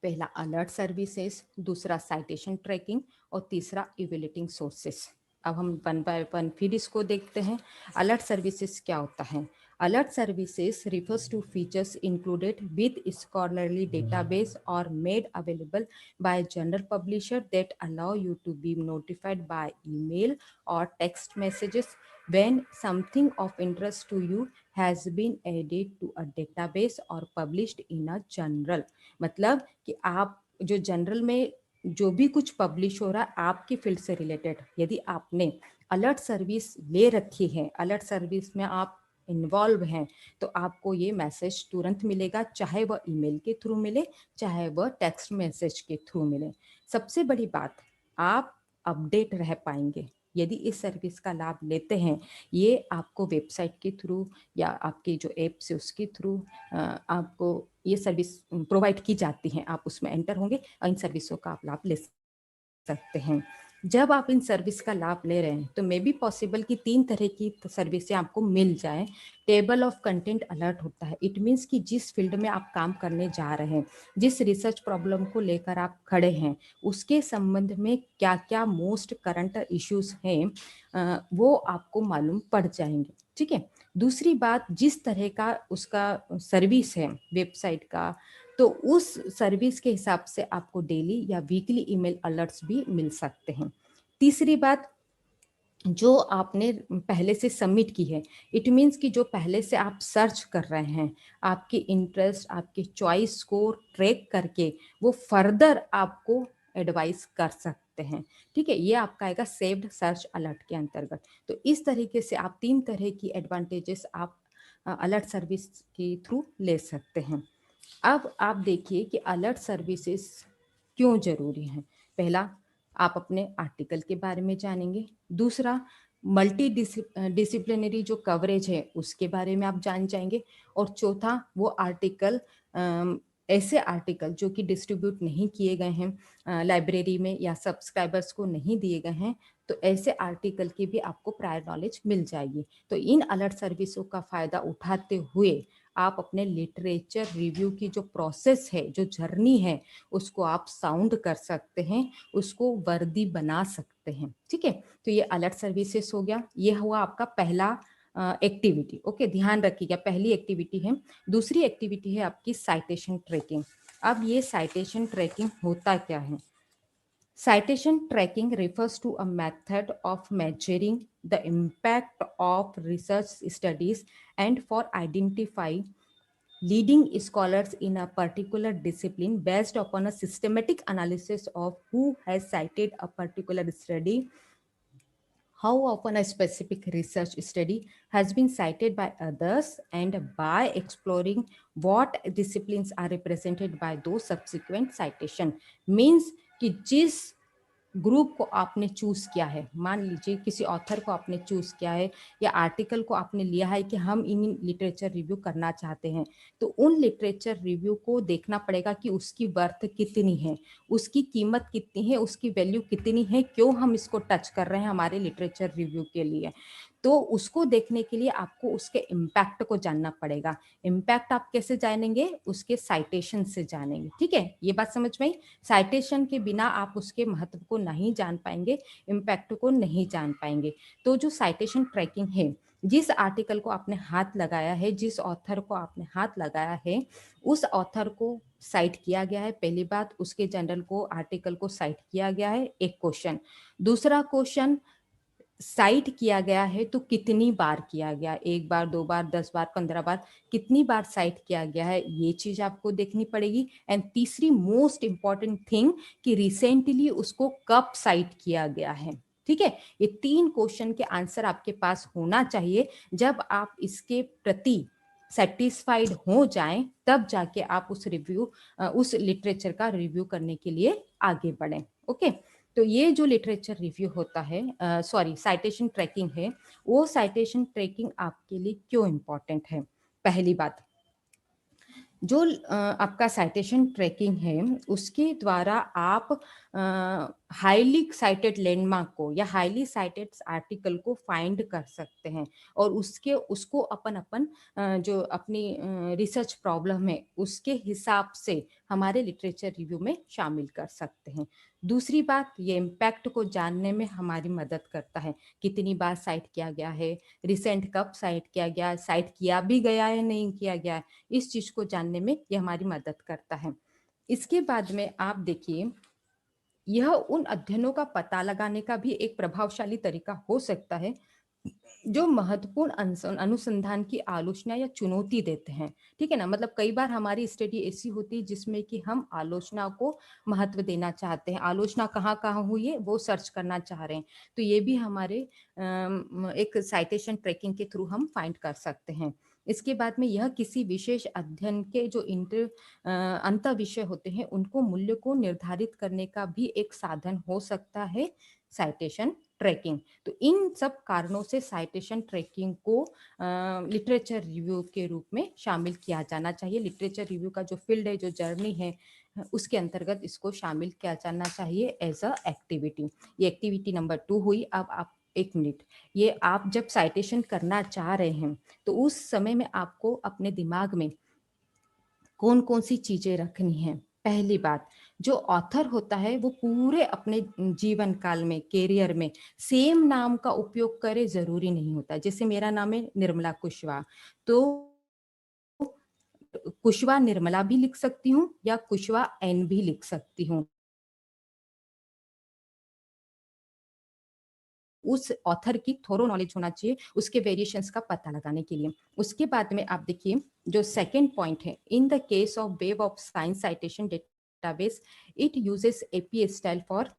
B: पहला अलर्ट सर्विसेज, दूसरा साइटेशन ट्रैकिंग और तीसरा इवेल्युएटिंग सोर्सेस। अब हम वन बाय वन फिर इसको देखते हैं। अलर्ट सर्विसेज क्या होता है? Alert services refers to features included with scholarly database or made available by journal publisher that allow you to be notified by email or text messages when something of interest to you has been added to a database or published in a journal। मतलब कि आप जो general में जो भी कुछ publish हो रहा है आपकी फील्ड से रिलेटेड, यदि आपने अलर्ट सर्विस ले रखी है, अलर्ट सर्विस में आप इन्वॉल्व हैं, तो आपको ये मैसेज तुरंत मिलेगा, चाहे वह ईमेल के थ्रू मिले, चाहे वह टेक्स्ट मैसेज के थ्रू मिले। सबसे बड़ी बात, आप अपडेट रह पाएंगे यदि इस सर्विस का लाभ लेते हैं। ये आपको वेबसाइट के थ्रू या आपके जो ऐप्स है उसके थ्रू आपको ये सर्विस प्रोवाइड की जाती हैं, आप उसमें एंटर होंगे और इन सर्विसों का आप लाभ ले सकते हैं। जब आप इन सर्विस का लाभ ले रहे हैं तो मे बी पॉसिबल कि 3 तरह की सर्विसें आपको मिल जाए। टेबल ऑफ कंटेंट अलर्ट होता है, इट मीन्स कि जिस फील्ड में आप काम करने जा रहे हैं, जिस रिसर्च प्रॉब्लम को लेकर आप खड़े हैं, उसके संबंध में क्या क्या मोस्ट करंट इश्यूज हैं वो आपको मालूम पड़ जाएंगे। ठीक है, दूसरी बात, जिस तरह का उसका सर्विस है वेबसाइट का, तो उस सर्विस के हिसाब से आपको डेली या वीकली ईमेल अलर्ट्स भी मिल सकते हैं। तीसरी बात, जो आपने पहले से सबमिट की है, इट मीन्स कि जो पहले से आप सर्च कर रहे हैं, आपकी इंटरेस्ट, आपकी चॉइस को ट्रैक करके वो फर्दर आपको एडवाइस कर सकते हैं। ठीक है, ये आपका आएगा सेव्ड सर्च अलर्ट के अंतर्गत। तो इस तरीके से आप 3 तरह की एडवांटेजेस आप अलर्ट सर्विस के थ्रू ले सकते हैं। अब आप देखिए कि अलर्ट सर्विसेज क्यों जरूरी हैं। पहला, आप अपने आर्टिकल के बारे में जानेंगे। दूसरा, मल्टी डिसिप्लिनरी जो कवरेज है उसके बारे में आप जान जाएंगे। और चौथा, वो आर्टिकल, ऐसे आर्टिकल जो कि डिस्ट्रीब्यूट नहीं किए गए हैं लाइब्रेरी में या सब्सक्राइबर्स को नहीं दिए गए हैं, तो ऐसे आर्टिकल की भी आपको प्रायर नॉलेज मिल जाएगी। तो इन अलर्ट सर्विसों का फ़ायदा उठाते हुए आप अपने लिटरेचर रिव्यू की जो प्रोसेस है, जो जर्नी है, उसको आप साउंड कर सकते हैं, उसको वर्दी बना सकते हैं। ठीक है, तो ये अलर्ट सर्विसेज हो गया, ये हुआ आपका पहला एक्टिविटी। ओके, ध्यान रखिएगा, पहली एक्टिविटी है। दूसरी एक्टिविटी है आपकी साइटेशन ट्रैकिंग। अब ये साइटेशन ट्रैकिंग होता क्या है? Citation tracking refers to a method of measuring the impact of research studies and for identifying leading scholars in a particular discipline based upon a systematic analysis of who has cited a particular study, how often a specific research study has been cited by others, and by exploring what disciplines are represented by those subsequent citation. Means कि जिस group को आपने choose किया है, मान लीजिए किसी author को आपने चूज किया है या आर्टिकल को आपने लिया है कि हम इन लिटरेचर रिव्यू करना चाहते हैं, तो उन लिटरेचर रिव्यू को देखना पड़ेगा कि उसकी वर्थ कितनी है, उसकी कीमत कितनी है, उसकी वैल्यू कितनी है, क्यों हम इसको टच कर रहे हैं हमारे लिटरेचर रिव्यू के लिए। तो उसको देखने के लिए आपको उसके इम्पैक्ट को जानना पड़ेगा। इम्पैक्ट आप कैसे जानेंगे? उसके साइटेशन से जानेंगे। ठीक है, ये बात समझ में आई? साइटेशन के बिना आप उसके महत्व को नहीं जान पाएंगे, इम्पैक्ट को नहीं जान पाएंगे। तो जो साइटेशन ट्रैकिंग है, जिस आर्टिकल को आपने हाथ लगाया है, जिस ऑथर को आपने हाथ लगाया है, उस ऑथर को साइट किया गया है, पहली बात, उसके जर्नल को, आर्टिकल को साइट किया गया है, एक क्वेश्चन। दूसरा क्वेश्चन, साइट किया गया है तो कितनी बार किया गया, 1 बार, 2 बार, 10 बार, 15 बार, कितनी बार साइट किया गया है, ये चीज आपको देखनी पड़ेगी। एंड तीसरी मोस्ट इंपॉर्टेंट थिंग कि रिसेंटली उसको कब साइट किया गया है। ठीक है, ये 3 क्वेश्चन के आंसर आपके पास होना चाहिए। जब आप इसके प्रति सेटिस्फाइड हो जाएं, तब जाके आप उस लिटरेचर का रिव्यू करने के लिए आगे बढ़ें। ओके, तो ये जो लिटरेचर रिव्यू होता है, सॉरी साइटेशन ट्रैकिंग है, वो साइटेशन ट्रैकिंग आपके लिए क्यों इम्पोर्टेंट है? पहली बात, जो आपका साइटेशन ट्रैकिंग है, उसके द्वारा आप हाईली साइटेड लैंडमार्क को या हाईली साइटेड आर्टिकल को फाइंड कर सकते हैं और उसको अपन जो अपनी रिसर्च प्रॉब्लम है उसके हिसाब से हमारे लिटरेचर रिव्यू में शामिल कर सकते हैं। दूसरी बात, ये इम्पैक्ट को जानने में हमारी मदद करता है, कितनी बार साइट किया गया है, रिसेंट कब साइट किया गया, साइट किया भी गया है, नहीं किया गया है, इस चीज को जानने में यह हमारी मदद करता है। इसके बाद में आप देखिए, यह उन अध्ययनों का पता लगाने का भी एक प्रभावशाली तरीका हो सकता है जो महत्वपूर्ण अनुसंधान की आलोचना या चुनौती देते हैं। ठीक है ना, मतलब कई बार हमारी स्टडी ऐसी होती है जिसमें कि हम आलोचना को महत्व देना चाहते हैं, आलोचना कहाँ कहाँ हुई है वो सर्च करना चाह रहे हैं, तो ये भी हमारे एक साइटेशन ट्रैकिंग के थ्रू हम फाइंड कर सकते हैं। इसके बाद में यह किसी विशेष अध्ययन के जो अंत विषय होते हैं उनको मूल्य को निर्धारित करने का भी एक साधन हो सकता है साइटेशन ट्रैकिंग। तो इन सब कारणों से साइटेशन ट्रैकिंग को लिटरेचर रिव्यू के रूप में शामिल किया जाना चाहिए। लिटरेचर रिव्यू का जो फील्ड है, जो जर्नी है, उसके अंतर्गत इसको शामिल किया जाना चाहिए एज अ एक्टिविटी। ये एक्टिविटी नंबर 2 हुई। अब आप 1 मिनट, ये आप जब साइटेशन करना चाह रहे हैं तो उस समय में आपको अपने दिमाग में कौन कौन सी चीजें रखनी है। पहली बात, जो ऑथर होता है वो पूरे अपने जीवन काल में, कैरियर में सेम नाम का उपयोग करे जरूरी नहीं होता। जैसे मेरा नाम है निर्मला कुशवाहा, तो कुशवाहा निर्मला भी लिख सकती हूँ या कुशवाहा एन भी लिख सकती हूँ। उस ऑथर की थोरो नॉलेज होना चाहिए उसके वेरिएशंस का पता लगाने के लिए। उसके बाद में आप देखिए, जो सेकंड पॉइंट है, in the case of web of science citation database it uses APA style for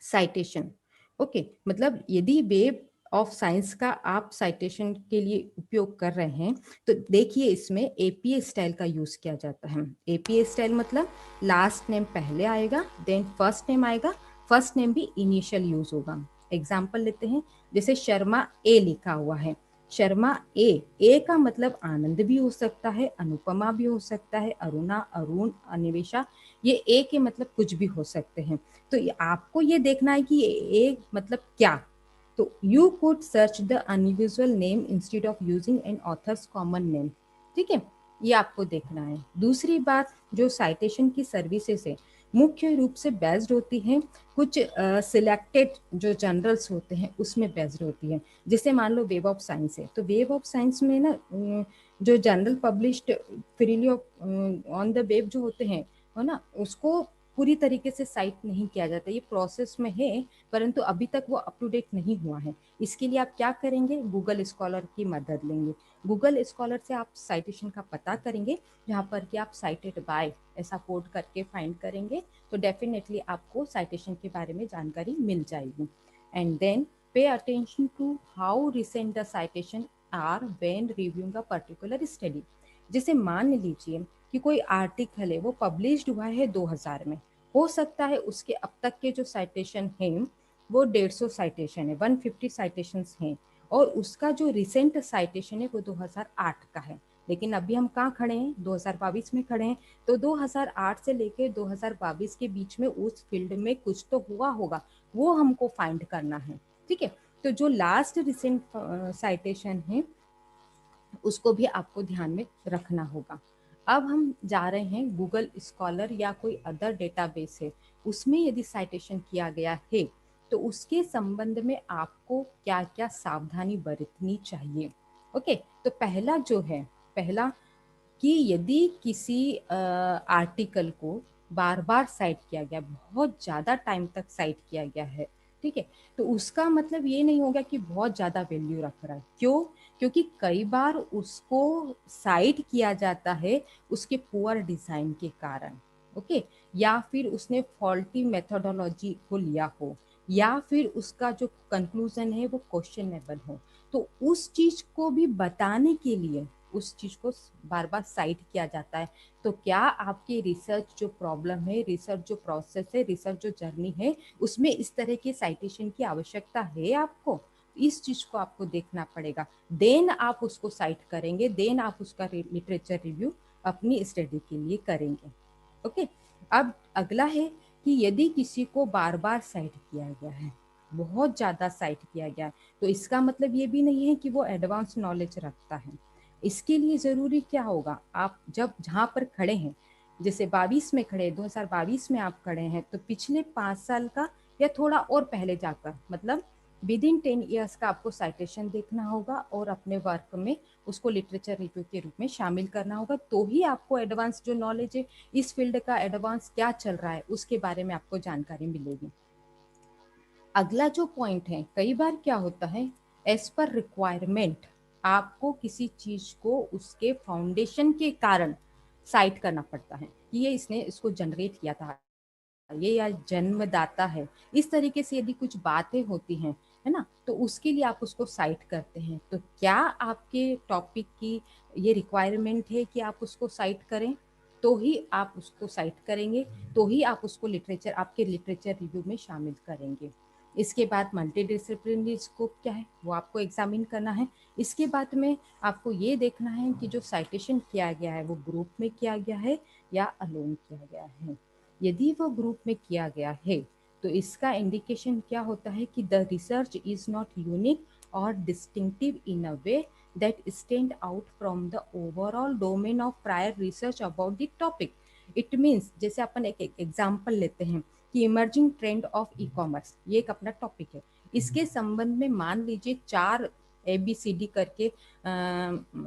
B: citation. Okay, मतलब यदि वेब ऑफ साइंस का आप साइटेशन के लिए उपयोग कर रहे हैं तो देखिए इसमें एपीए स्टाइल का यूज किया जाता है। एपीए स्टाइल मतलब लास्ट नेम पहले आएगा, देन फर्स्ट नेम आएगा, फर्स्ट नेम भी इनिशियल यूज होगा। एग्जाम्पल लेते हैं, जैसे शर्मा ए लिखा हुआ है, शर्मा ए का मतलब आनंद भी हो सकता है, अनुपमा भी हो सकता है, अरुणा, अरुण, अन्वेषा, ये ए के मतलब कुछ भी हो सकते हैं। तो आपको ये देखना है कि ए मतलब क्या, तो you could search the unusual name instead of using an author's common name. ठीक है, ये आपको देखना है। दूसरी बात, जो साइटेशन की सर्विसेज है मुख्य रूप से बेस्ड होती हैं कुछ सिलेक्टेड जो जर्नल्स होते हैं उसमें बेस्ड होती है। जैसे मान लो वेब ऑफ साइंस है, तो वेब ऑफ साइंस में ना जो journal published freely on the web जो होते हैं, है ना, उसको पूरी तरीके से साइट नहीं किया जाता। ये प्रोसेस में है, परंतु अभी तक वो अप टू डेट नहीं हुआ है। इसके लिए आप क्या करेंगे, गूगल स्कॉलर की मदद लेंगे। गूगल स्कॉलर से आप साइटेशन का पता करेंगे, जहाँ पर कि आप साइटेड बाय ऐसा कोड करके फाइंड करेंगे तो डेफिनेटली आपको साइटेशन के बारे में जानकारी मिल जाएगी। And then pay attention to how recent the citation are when reviewing a particular study. जैसे मान लीजिए कि कोई आर्टिकल है वो पब्लिश्ड हुआ है 2000 में, हो सकता है उसके अब तक के जो साइटेशन हैं वो 150 साइटेशन है, 150 साइटेशंस हैं, और उसका जो रिसेंट साइटेशन है वो 2008 का है। लेकिन अभी हम कहाँ खड़े हैं, 2022 में खड़े हैं, तो 2008 से लेकर 2022 के बीच में उस फील्ड में कुछ तो हुआ होगा, वो हमको फाइंड करना है। ठीक है, तो जो लास्ट रिसेंट साइटेशन है उसको भी आपको ध्यान में रखना होगा। अब हम जा रहे हैं गूगल स्कॉलर या कोई अदर डेटाबेस है, उसमें यदि साइटेशन किया गया है तो उसके संबंध में आपको क्या क्या सावधानी बरतनी चाहिए। ओके, तो पहला जो है, पहला कि यदि किसी आर्टिकल को बार बार साइट किया गया, बहुत ज़्यादा टाइम तक साइट किया गया है, ठीक है, तो उसका मतलब ये नहीं होगा कि बहुत ज़्यादा वैल्यू रख रहा है। क्यों? क्योंकि कई बार उसको साइट किया जाता है उसके पुअर डिज़ाइन के कारण, ओके, या फिर उसने फॉल्टी मेथोडोलॉजी को लिया हो, या फिर उसका जो कंक्लूजन है वो क्वेश्चनेबल हो। तो उस चीज़ को भी बताने के लिए उस चीज़ को बार बार साइट किया जाता है। तो क्या आपकी रिसर्च जो प्रॉब्लम है, रिसर्च जो प्रोसेस है, रिसर्च जो जर्नी है, उसमें इस तरह के साइटेशन की आवश्यकता है आपको? इस चीज़ को आपको देखना पड़ेगा। देन आप उसको साइट करेंगे, देन आप उसका लिटरेचर रिव्यू अपनी स्टडी के लिए करेंगे। ओके, अब अगला है कि यदि किसी को बार बार साइट किया गया है, बहुत ज़्यादा साइट किया गया है, तो इसका मतलब ये भी नहीं है कि वो एडवांस नॉलेज रखता है। इसके लिए ज़रूरी क्या होगा, आप जब जहाँ पर खड़े हैं, जैसे 22 में खड़े, 2022 में आप खड़े हैं, तो पिछले 5 साल का या थोड़ा और पहले जाकर, मतलब विद इन 10 ईयर्स का आपको साइटेशन देखना होगा और अपने वर्क में उसको लिटरेचर रिव्यू के रूप में शामिल करना होगा। तो ही आपको एडवांस जो नॉलेज है, इस फील्ड का एडवांस क्या चल रहा है उसके बारे में आपको जानकारी मिलेगी। अगला जो पॉइंट है, कई बार क्या होता है, एज पर रिक्वायरमेंट आपको किसी चीज को उसके फाउंडेशन के कारण साइट करना पड़ता है कि ये इसने इसको जनरेट किया था, ये या जन्मदाता है, इस तरीके से यदि कुछ बातें होती हैं, है ना, तो उसके लिए आप उसको साइट करते हैं। तो क्या आपके टॉपिक की ये रिक्वायरमेंट है कि आप उसको साइट करें, तो ही आप उसको साइट करेंगे, तो ही आप उसको लिटरेचर, आपके लिटरेचर रिव्यू में शामिल करेंगे। इसके बाद मल्टी डिसिप्लिनरी स्कोप क्या है वो आपको एग्जामिन करना है। इसके बाद में आपको ये देखना है कि जो साइटेशन किया गया है वो ग्रुप में किया गया है या अलोन किया गया है। यदि वो ग्रुप में किया गया है तो इसका इंडिकेशन क्या होता है कि the research is not unique और distinctive in a way that stand out from the overall domain of prior research about the topic. It means, जैसे अपन एक एग्जाम्पल लेते हैं कि emerging trend of e commerce, ये एक अपना टॉपिक है। इसके संबंध में मान लीजिए 4 ABCD करके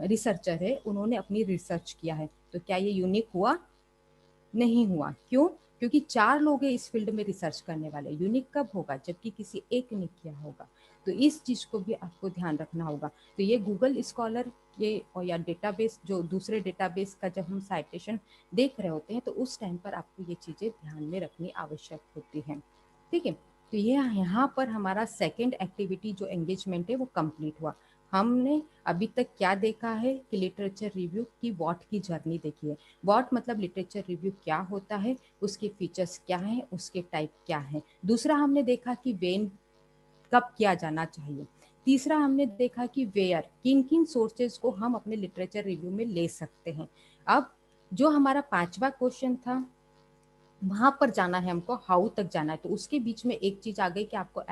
B: रिसर्चर है, उन्होंने अपनी रिसर्च किया है, तो क्या ये यूनिक हुआ? नहीं हुआ। क्यों? क्योंकि 4 लोग हैं इस फील्ड में रिसर्च करने वाले। यूनिक कब होगा? जबकि किसी एक ने किया होगा। तो इस चीज को भी आपको ध्यान रखना होगा। तो ये गूगल स्कॉलर ये और या डेटाबेस, जो दूसरे डेटाबेस का जब हम साइटेशन देख रहे होते हैं तो उस टाइम पर आपको ये चीजें ध्यान में रखनी आवश्यक होती हैं। ठीक है, तो ये यहाँ पर हमारा सेकेंड एक्टिविटी जो एंगेजमेंट है वो कंप्लीट हुआ। हमने अभी तक क्या देखा है कि लिटरेचर रिव्यू की वॉट की जर्नी देखी है। वॉट मतलब लिटरेचर रिव्यू क्या होता है, उसके फीचर्स क्या हैं, उसके टाइप क्या हैं। दूसरा हमने देखा कि वेन कब किया जाना चाहिए। तीसरा हमने देखा कि वेयर, किन किन सोर्सेज को हम अपने लिटरेचर रिव्यू में ले सकते हैं। अब जो हमारा 5वां क्वेश्चन था वहां पर जाना है हमको, हाउ तक जाना है, तो उसके बीच में एक चीज आ गई कि आपको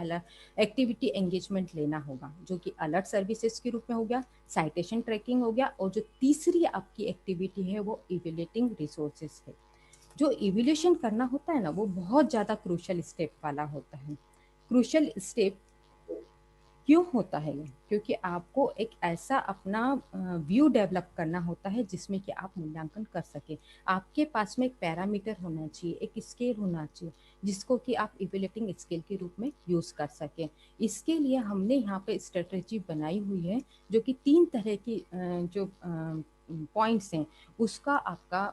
B: एक्टिविटी एंगेजमेंट लेना होगा, जो कि अलर्ट सर्विसेज के रूप में हो गया, साइटेशन ट्रैकिंग हो गया, और जो तीसरी आपकी एक्टिविटी है वो इवेल्युएटिंग रिसोर्सेज है। जो इवेल्यूशन करना होता है ना, वो बहुत ज्यादा क्रूशियल स्टेप वाला होता है। क्रूशियल स्टेप क्यों होता है ये? क्योंकि आपको एक ऐसा अपना व्यू डेवलप करना होता है जिसमें कि आप मूल्यांकन कर सके। आपके पास में एक पैरामीटर होना चाहिए, एक स्केल होना चाहिए, जिसको कि आप इवेल्युएटिंग स्केल के रूप में यूज कर सके। इसके लिए हमने यहाँ पे स्ट्रेटेजी बनाई हुई है, जो कि 3 तरह की जो पॉइंट्स हैं उसका आपका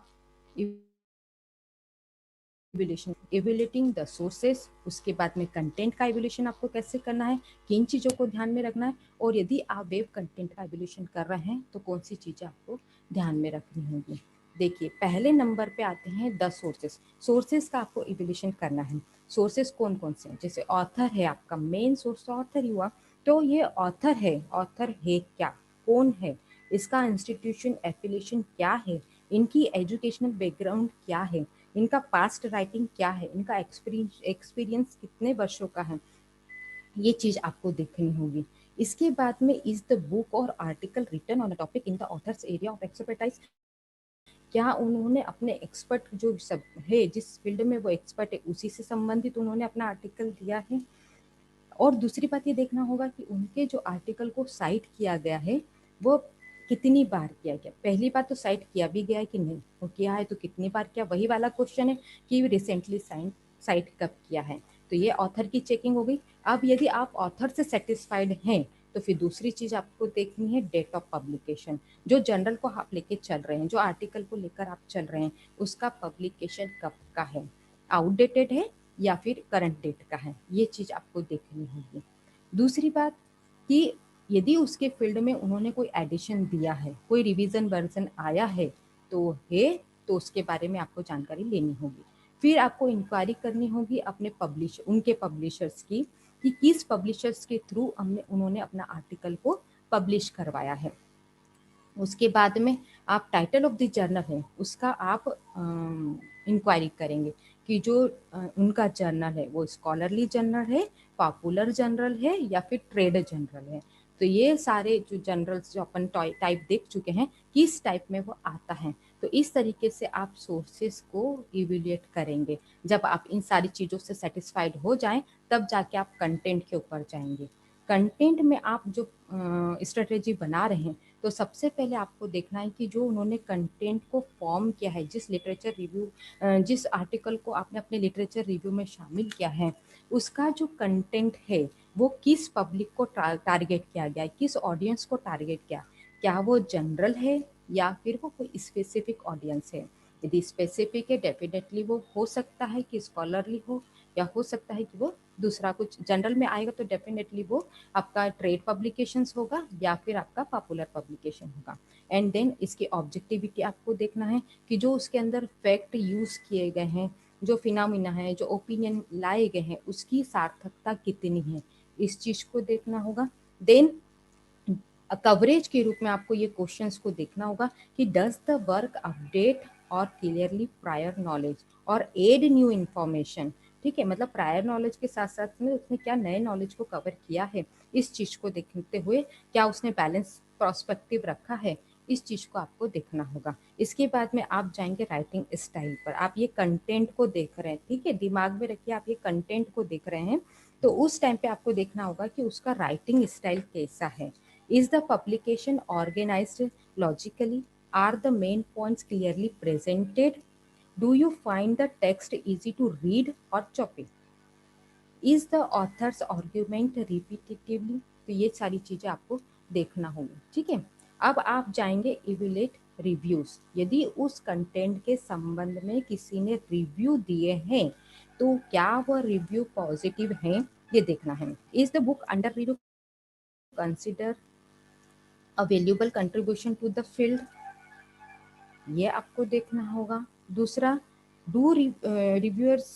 B: इवेल्यूशन, इवेल्युएटिंग द सोर्सेस, उसके बाद में कंटेंट का इवेल्यूशन आपको कैसे करना है, किन चीज़ों को ध्यान में रखना है, और यदि आप वेब कंटेंट का इवेल्यूशन कर रहे हैं तो कौन सी चीज़ें आपको ध्यान में रखनी होगी। देखिए, पहले नंबर पे आते हैं द सोर्सेस। सोर्सेस का आपको इवेल्यूशन करना है। सोर्सेस कौन कौन से हैं? जैसे ऑथर है, आपका मेन सोर्स तो ऑथर ही हुआ, तो ये ऑथर है, ऑथर है क्या, कौन है, इसका इंस्टीट्यूशन एफिलिएशन क्या है, इनकी एजुकेशनल बैकग्राउंड क्या है, इनका पास्ट राइटिंग क्या है, इनका एक्सपीरियंस कितने वर्षों का है, ये चीज आपको देखनी होगी। इसके बाद में इज द बुक और article written on a topic in the author's area of expertise, क्या उन्होंने अपने एक्सपर्ट जो सब है, जिस फील्ड में वो एक्सपर्ट है उसी से संबंधित उन्होंने अपना आर्टिकल दिया है। और दूसरी बात ये देखना होगा कि उनके जो आर्टिकल को साइट किया गया है वो कितनी बार किया गया। पहली बार तो साइट किया भी गया है कि नहीं, वो किया है तो कितनी बार किया, वही वाला क्वेश्चन है कि रिसेंटली साइट कब किया है। तो ये ऑथर की चेकिंग हो गई। अब यदि आप ऑथर से सेटिस्फाइड हैं तो फिर दूसरी चीज आपको देखनी है डेट ऑफ पब्लिकेशन। जो जर्नल को आप लेके चल रहे हैं, जो आर्टिकल को लेकर आप चल रहे हैं, उसका पब्लिकेशन कब का है, आउटडेटेड है या फिर करंट डेट का है, ये चीज आपको देखनी होगी। दूसरी बात कि यदि उसके फील्ड में उन्होंने कोई एडिशन दिया है, कोई रिवीजन वर्जन आया है तो उसके बारे में आपको जानकारी लेनी होगी। फिर आपको इंक्वायरी करनी होगी अपने उनके पब्लिशर्स की, कि किस पब्लिशर्स के थ्रू उन्होंने अपना आर्टिकल को पब्लिश करवाया है। उसके बाद में आप टाइटल ऑफ द जर्नल है उसका आप इंक्वायरी करेंगे कि जो उनका जर्नल है वो स्कॉलरली जर्नल है, पॉपुलर जर्नल है या फिर ट्रेड जर्नल है। तो ये सारे जो जर्नल्स जो अपन टाइप देख चुके हैं किस टाइप में वो आता है, तो इस तरीके से आप सोर्सेस को इवेल्युएट करेंगे। जब आप इन सारी चीज़ों से सेटिस्फाइड हो जाएं तब जाके आप कंटेंट के ऊपर जाएंगे। कंटेंट में आप जो स्ट्रेटेजी बना रहे हैं तो सबसे पहले आपको देखना है कि जो उन्होंने कंटेंट को फॉर्म किया है, जिस लिटरेचर रिव्यू जिस आर्टिकल को आपने अपने लिटरेचर रिव्यू में शामिल किया है, उसका जो कंटेंट है वो किस पब्लिक को टारगेट किया गया है, किस ऑडियंस को टारगेट किया, क्या वो जनरल है या फिर वो कोई स्पेसिफिक ऑडियंस है। यदि स्पेसिफिक है डेफिनेटली वो हो सकता है कि स्कॉलरली हो, या हो सकता है कि वो दूसरा कुछ जनरल में आएगा तो डेफिनेटली वो आपका ट्रेड पब्लिकेशंस होगा या फिर आपका पॉपुलर पब्लिकेशन होगा। एंड देन इसकी ऑब्जेक्टिविटी आपको देखना है कि जो उसके अंदर फैक्ट यूज किए गए हैं, जो फिनोमिना है, जो ओपिनियन लाए गए हैं, उसकी सार्थकता कितनी है, इस चीज को देखना होगा। देन कवरेज के रूप में आपको ये क्वेश्चंस को देखना होगा कि डज द वर्क अपडेट और क्लियरली प्रायर नॉलेज और एड न्यू इन्फॉर्मेशन। ठीक है, मतलब प्रायर नॉलेज के साथ साथ में उसने क्या नए नॉलेज को कवर किया है, इस चीज को देखते हुए क्या उसने बैलेंस प्रोस्पेक्टिव रखा है, इस चीज को आपको देखना होगा। इसके बाद में आप जाएंगे राइटिंग स्टाइल पर। आप ये कंटेंट को देख रहे हैं, ठीक है, दिमाग में रखिए आप ये कंटेंट को देख रहे हैं, तो उस टाइम पे आपको देखना होगा कि उसका राइटिंग स्टाइल कैसा है। Is the publication organized logically? Are the main points clearly presented? Do you find the text easy to read or choppy? Is the author's argument repetitively? तो ये सारी चीजें आपको देखना होगी। ठीक है, अब आप जाएंगे इवेल्युएट रिव्यूज। यदि उस कंटेंट के संबंध में किसी ने रिव्यू दिए हैं तो क्या वह रिव्यू पॉजिटिव है, ये देखना है। Is the book under review consider a valuable contribution to the field, ये आपको देखना होगा। दूसरा, do reviewers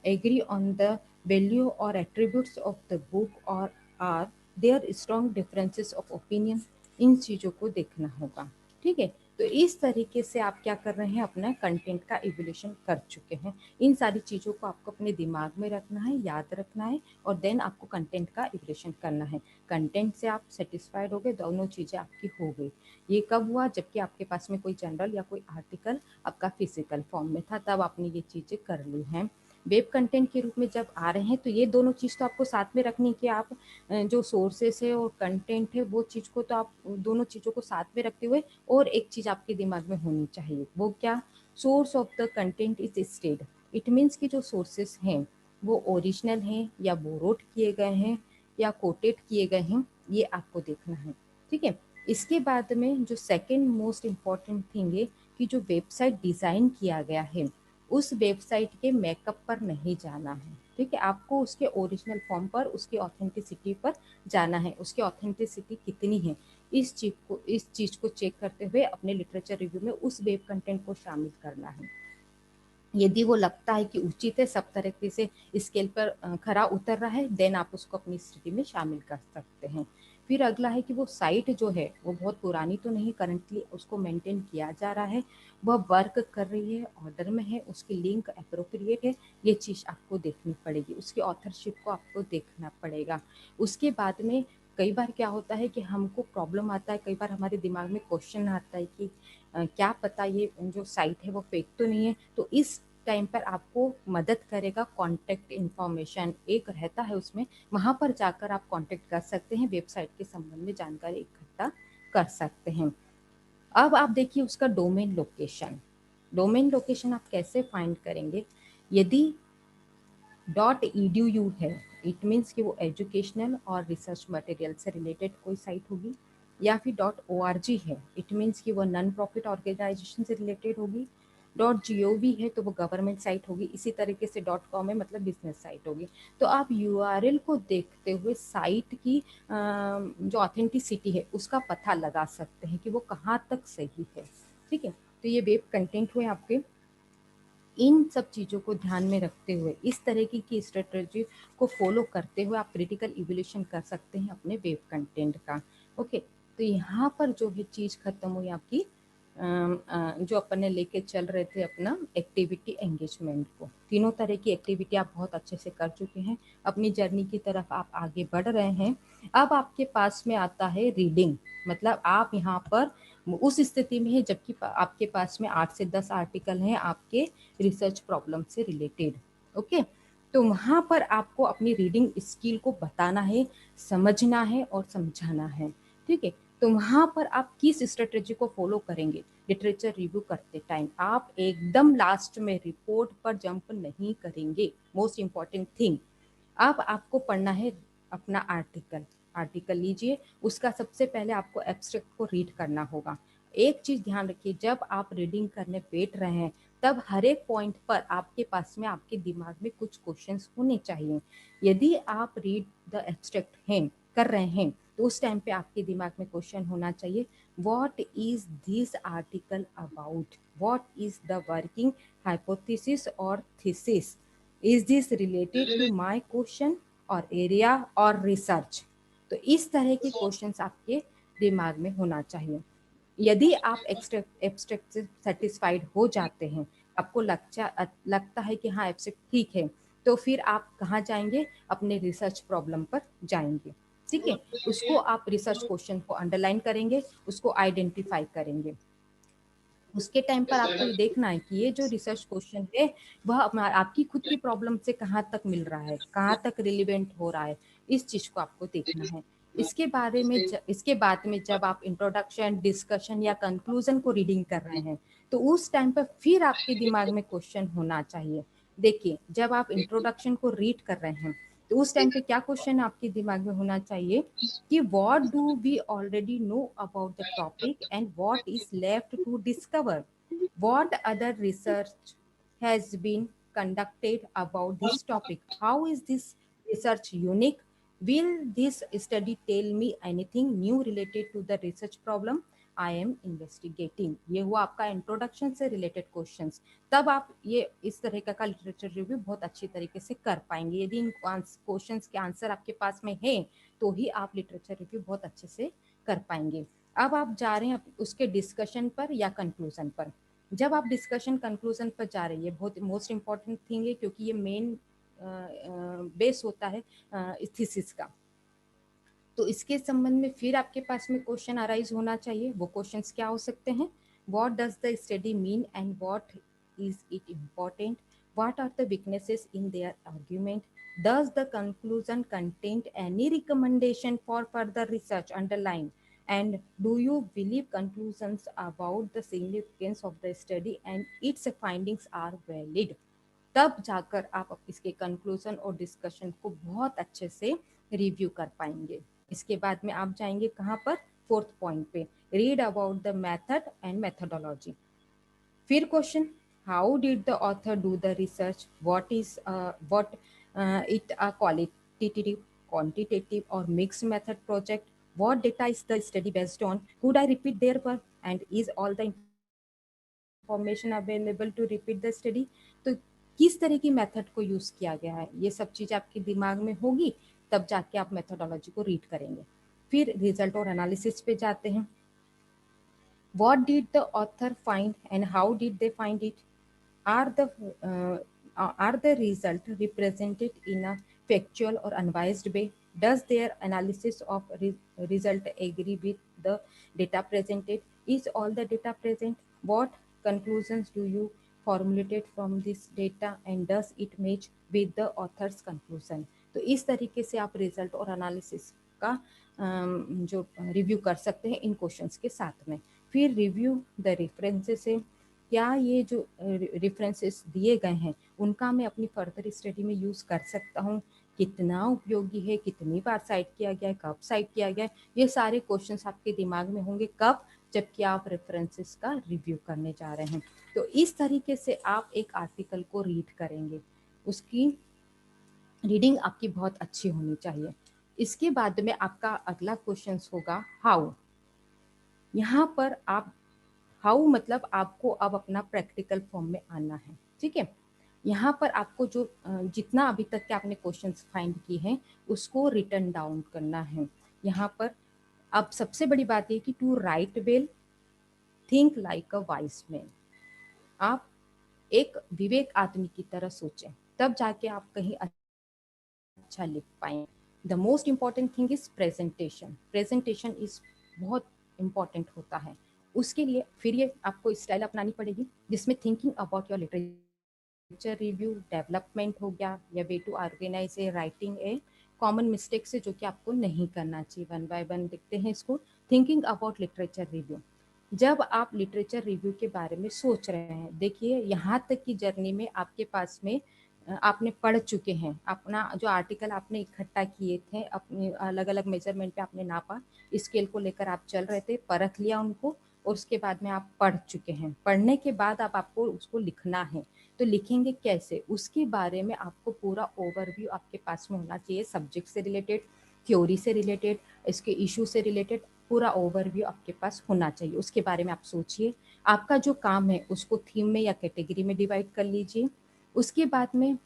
B: agree on the value or attributes of the book or are there strong differences of opinion, इन चीजों को देखना होगा। ठीक है, तो इस तरीके से आप क्या कर रहे हैं, अपना कंटेंट का इवोल्यूशन कर चुके हैं। इन सारी चीज़ों को आपको अपने दिमाग में रखना है, याद रखना है, और देन आपको कंटेंट का इवोल्यूशन करना है। कंटेंट से आप सेटिस्फाइड हो गए, दोनों चीज़ें आपकी हो गई। ये कब हुआ, जबकि आपके पास में कोई जनरल या कोई आर्टिकल आपका फिजिकल फॉर्म में था, तब आपने ये चीज़ें कर ली हैं। वेब कंटेंट के रूप में जब आ रहे हैं तो ये दोनों चीज़ तो आपको साथ में रखनी है कि आप जो सोर्सेस है और कंटेंट है वो चीज़ को तो आप दोनों चीज़ों को साथ में रखते हुए और एक चीज़ आपके दिमाग में होनी चाहिए। वो क्या, source of the content is stated. It means कि जो सोर्सेस हैं वो ओरिजिनल हैं या बोरोड किए गए हैं या कोटेड किए गए हैं, ये आपको देखना है। ठीक है, इसके बाद में जो सेकेंड मोस्ट इम्पॉर्टेंट थिंग है कि जो वेबसाइट डिज़ाइन किया गया है उस वेबसाइट के मेकअप पर नहीं जाना है। ठीक है, आपको उसके ओरिजिनल फॉर्म पर, उसकी ऑथेंटिसिटी पर जाना है। उसकी ऑथेंटिसिटी कितनी है, इस चीज़ को चेक करते हुए अपने लिटरेचर रिव्यू में उस वेब कंटेंट को शामिल करना है। यदि वो लगता है कि उचित है, सब तरीके से स्केल पर खरा उतर रहा है, देन आप उसको अपनी स्टडी में शामिल कर सकते हैं। फिर अगला है कि वो साइट जो है वो बहुत पुरानी तो नहीं, करंटली उसको मेंटेन किया जा रहा है, वह वर्क कर रही है, ऑर्डर में है, उसकी लिंक अप्रोप्रिएट है, ये चीज़ आपको देखनी पड़ेगी। उसकी ऑथरशिप को आपको देखना पड़ेगा। उसके बाद में कई बार क्या होता है कि हमको प्रॉब्लम आता है, कई बार हमारे दिमाग में क्वेश्चन आता है कि क्या पता ये जो साइट है वो फेक तो नहीं है। तो इस टाइम पर आपको मदद करेगा कॉन्टैक्ट इन्फॉर्मेशन एक रहता है उसमें, वहाँ पर जाकर आप कॉन्टैक्ट कर सकते हैं, वेबसाइट के संबंध में जानकारी इकट्ठा कर सकते हैं। अब आप देखिए उसका डोमेन लोकेशन। डोमेन लोकेशन आप कैसे फाइंड करेंगे, यदि .edu है, इट मीन्स कि वो एजुकेशनल और रिसर्च मटेरियल से रिलेटेड कोई साइट होगी, या फिर .org है, इट मीन्स कि वो नॉन प्रॉफिट ऑर्गेनाइजेशन से रिलेटेड होगी। .gov है तो वो गवर्नमेंट साइट होगी। इसी तरीके से .com है मतलब बिजनेस साइट होगी। तो आप URL को देखते हुए साइट की जो ऑथेंटिसिटी है उसका पता लगा सकते हैं कि वो कहाँ तक सही है। ठीक है, तो ये वेब कंटेंट हुए आपके। इन सब चीज़ों को ध्यान में रखते हुए, इस तरह की स्ट्रेटजी को फॉलो करते हुए आप क्रिटिकल इवोल्यूशन कर सकते हैं अपने वेब कंटेंट का। ओके, तो यहाँ पर जो है चीज़ खत्म हुई आपकी जो अपन ने लेके चल रहे थे अपना एक्टिविटी एंगेजमेंट को। तीनों तरह की एक्टिविटी आप बहुत अच्छे से कर चुके हैं, अपनी जर्नी की तरफ आप आगे बढ़ रहे हैं। अब आपके पास में आता है रीडिंग, मतलब आप यहाँ पर उस स्थिति में है जबकि आपके पास में 8 से 10 आर्टिकल हैं आपके रिसर्च प्रॉब्लम से रिलेटेड। ओके, तो वहाँ पर आपको अपनी रीडिंग स्किल को बताना है, समझना है और समझाना है। ठीक है, तो वहाँ पर आप किस स्ट्रेटेजी को फॉलो करेंगे, लिटरेचर रिव्यू करते टाइम आप एकदम लास्ट में रिपोर्ट पर जंप नहीं करेंगे। मोस्ट इम्पॉर्टेंट थिंग, अब आपको पढ़ना है अपना आर्टिकल। आर्टिकल लीजिए, उसका सबसे पहले आपको एब्स्ट्रैक्ट को रीड करना होगा। एक चीज़ ध्यान रखिए, जब आप रीडिंग करने बैठ रहे हैं तब हर एक पॉइंट पर आपके पास में, आपके दिमाग में कुछ क्वेश्चंस होने चाहिए। यदि आप रीड द एब्स्ट्रैक्ट हैं कर रहे हैं तो उस टाइम पे आपके दिमाग में क्वेश्चन होना चाहिए, what is this article about, what is the working hypothesis और thesis, is this related to my question और एरिया और रिसर्च। तो इस तरह के क्वेश्चंस आपके दिमाग में होना चाहिए। यदि आप एब्स्ट्रैक्ट से सेटिस्फाइड हो जाते हैं, आपको लगता है कि हाँ एब्स्ट्रैक्ट ठीक है, तो फिर आप कहाँ जाएंगे, अपने रिसर्च प्रॉब्लम पर जाएंगे। ठीक है, उसको आप रिसर्च क्वेश्चन को अंडरलाइन करेंगे, उसको आइडेंटिफाई करेंगे। उसके टाइम पर आपको ये देखना है कि ये जो रिसर्च क्वेश्चन है वह आपकी खुद की प्रॉब्लम से कहाँ तक मिल रहा है, कहाँ तक रिलेवेंट हो रहा है, इस चीज को आपको देखना है। इसके बाद में जब आप इंट्रोडक्शन, डिस्कशन या कंक्लूजन को रीडिंग कर रहे हैं तो उस टाइम पर फिर आपके दिमाग में क्वेश्चन होना चाहिए। देखिए, जब आप इंट्रोडक्शन को रीड कर रहे हैं तो उस टाइम पे क्या क्वेश्चन आपके दिमाग में होना चाहिए कि what do we already know about the topic and what is left to discover, what other research has been conducted about this topic, how is this research unique, will this study tell me anything new related to the research problem I am investigating. ये हुआ आपका introduction से related questions. तब आप ये इस तरह का लिटरेचर रिव्यू बहुत अच्छी तरीके से कर पाएंगे। यदि इन क्वेश्चंस के आंसर आपके पास में है तो ही आप लिटरेचर रिव्यू बहुत अच्छे से कर पाएंगे। अब आप जा रहे हैं उसके डिस्कशन पर या कंक्लूजन पर। जब आप डिस्कशन कंक्लूजन पर जा रहे हैं, बहुत मोस्ट इम्पॉर्टेंट थिंग है, क्योंकि ये मेन बेस होता है थीसिस का। तो इसके संबंध में फिर आपके पास में क्वेश्चन अराइज होना चाहिए। वो क्वेश्चंस क्या हो सकते हैं? What does the study mean and what is it important? What are the weaknesses in their argument? Does the conclusion contain any recommendation for further research underline? And do you believe conclusions about the significance of the study and its findings are valid? तब जाकर आप इसके conclusion और discussion को बहुत अच्छे से review कर पाएंगे। इसके बाद में आप जाएंगे कहाँ पर? फोर्थ पॉइंट पे, read about the method and methodology. फिर question, how did the author do the research? What is it a qualitative, quantitative or mixed method project? What data is the study based on? Could I repeat their work? And is all the information available to repeat the study? तो किस तरह की method को use किया गया है, ये सब चीज आपके दिमाग में होगी, तब जाके आप मेथोडोलॉजी को रीड करेंगे। फिर रिजल्ट और एनालिसिस पे जाते हैं। What did the author find and how did they find it? Are the result represented in a factual or unbiased way? Does their analysis of result agree with the data presented? Is all the data present? What conclusions do you formulated from this data and does it match with the author's conclusion? तो इस तरीके से आप result और analysis का जो review कर सकते हैं इन क्वेश्चंस के साथ में। फिर रिव्यू द रेफरेंसेस है, क्या ये जो रेफरेंसेस दिए गए हैं उनका मैं अपनी फर्दर स्टडी में यूज कर सकता हूँ, कितना उपयोगी है, कितनी बार साइट किया गया है, कब साइट किया गया है, ये सारे क्वेश्चंस आपके दिमाग में होंगे। कब? जबकि आप रेफरेंसेस का रिव्यू करने जा रहे हैं। तो इस तरीके से आप एक आर्टिकल को रीड करेंगे, उसकी रीडिंग आपकी बहुत अच्छी होनी चाहिए। इसके बाद में आपका अगला क्वेश्चन होगा हाउ। यहाँ पर आप हाउ मतलब आपको अब अपना प्रैक्टिकल फॉर्म में आना है, ठीक है। यहाँ पर आपको जो जितना अभी तक के आपने क्वेश्चंस फाइंड किए हैं उसको रिटर्न डाउन करना है। यहाँ पर अब सबसे बड़ी बात है कि to write well, think like a wise man. आप एक विवेक आदमी की तरह सोचें, तब जाके आप कहीं अच्छा लिख पाएं। The most important thing is presentation. Presentation is बहुत इम्पॉर्टेंट होता है। उसके लिए फिर ये आपको स्टाइल अपनानी पड़ेगी जिसमें thinking about your literature review development हो गया, या way to organize a writing a common mistake से जो कि आपको नहीं करना चाहिए। वन बाय वन देखते हैं इसको। थिंकिंग अबाउट लिटरेचर रिव्यू, जब आप लिटरेचर रिव्यू के बारे में सोच रहे हैं, देखिए यहाँ तक की जर्नी में आपके पास में आपने पढ़ चुके हैं, अपना जो आर्टिकल आपने इकट्ठा किए थे, अपने अलग अलग मेजरमेंट पे आपने नापा, स्केल को लेकर आप चल रहे थे, परख लिया उनको, और उसके बाद में आप पढ़ चुके हैं। पढ़ने के बाद अब आपको उसको लिखना है, तो लिखेंगे कैसे, उसके बारे में आपको पूरा ओवरव्यू आपके पास में होना चाहिए। सब्जेक्ट से रिलेटेड, थ्योरी से रिलेटेड, इसके इशू से रिलेटेड पूरा ओवरव्यू आपके पास होना चाहिए। उसके बारे में आप सोचिए। आपका जो काम है उसको थीम में या कैटेगरी में डिवाइड कर लीजिए। उसके बाद में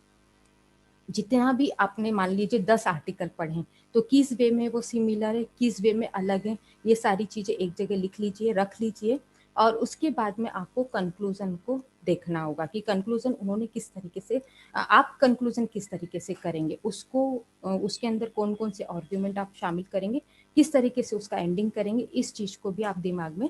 B: जितना भी आपने मान लीजिए 10 आर्टिकल पढ़े, तो किस वे में वो सिमिलर है, किस वे में अलग है, ये सारी चीज़ें एक जगह लिख लीजिए, रख लीजिए। और उसके बाद में आपको कंक्लूजन को देखना होगा कि कंक्लूजन उन्होंने किस तरीके से, आप कंक्लूजन किस तरीके से करेंगे, उसको उसके अंदर कौन कौन से आर्ग्यूमेंट आप शामिल करेंगे, किस तरीके से उसका एंडिंग करेंगे, इस चीज़ को भी आप दिमाग में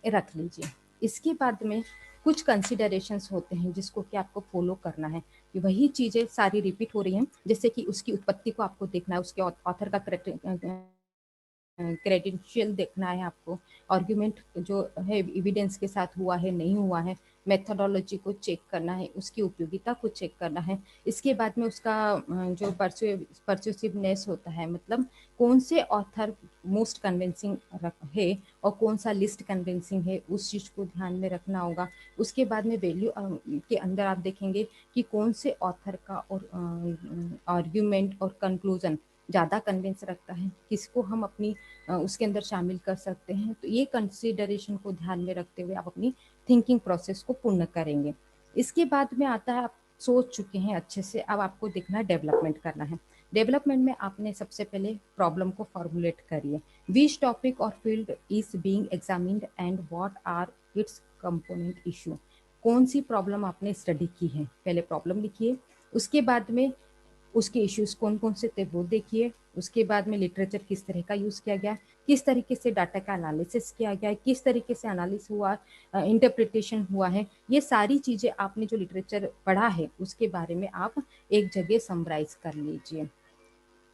B: रख लीजिए। इसके बाद में कुछ कंसिडरेशंस होते हैं जिसको कि आपको फॉलो करना है। कि वही चीज़ें सारी रिपीट हो रही हैं, जैसे कि उसकी उत्पत्ति को आपको देखना है, उसके ऑथर का क्रेडेंशियल देखना है आपको, आर्ग्यूमेंट जो है एविडेंस के साथ हुआ है नहीं हुआ है, मेथोडोलॉजी को चेक करना है, उसकी उपयोगिता को चेक करना है। इसके बाद में उसका जो परसुएसिवनेस होता है, मतलब कौन से ऑथर मोस्ट कन्विंसिंग है और कौन सा लिस्ट कन्विंसिंग है, उस चीज़ को ध्यान में रखना होगा। उसके बाद में वैल्यू के अंदर आप देखेंगे कि कौन से ऑथर का और आर्ग्यूमेंट और कंक्लूजन ज़्यादा कन्विंस रखता है, किसको हम अपनी उसके अंदर शामिल कर सकते हैं। तो ये कंसिडरेशन को ध्यान में रखते हुए आप अपनी थिंकिंग प्रोसेस को पूर्ण करेंगे। इसके बाद में आता है, आप सोच चुके हैं अच्छे से, अब आपको देखना है डेवलपमेंट करना है। डेवलपमेंट में आपने सबसे पहले प्रॉब्लम को फॉर्मुलेट करिए, विच टॉपिक और field is being examined and what are its component issue. कौन सी प्रॉब्लम आपने स्टडी की है, पहले प्रॉब्लम लिखिए, उसके बाद में उसके इश्यूज कौन कौन से थे वो देखिए, उसके बाद में लिटरेचर किस तरह का यूज किया गया, किस तरीके से डाटा का एनालिसिस किया गया है, किस तरीके से एनालिसिस हुआ, इंटरप्रिटेशन हुआ है, ये सारी चीजें आपने जो लिटरेचर पढ़ा है उसके बारे में आप एक जगह समराइज कर लीजिए।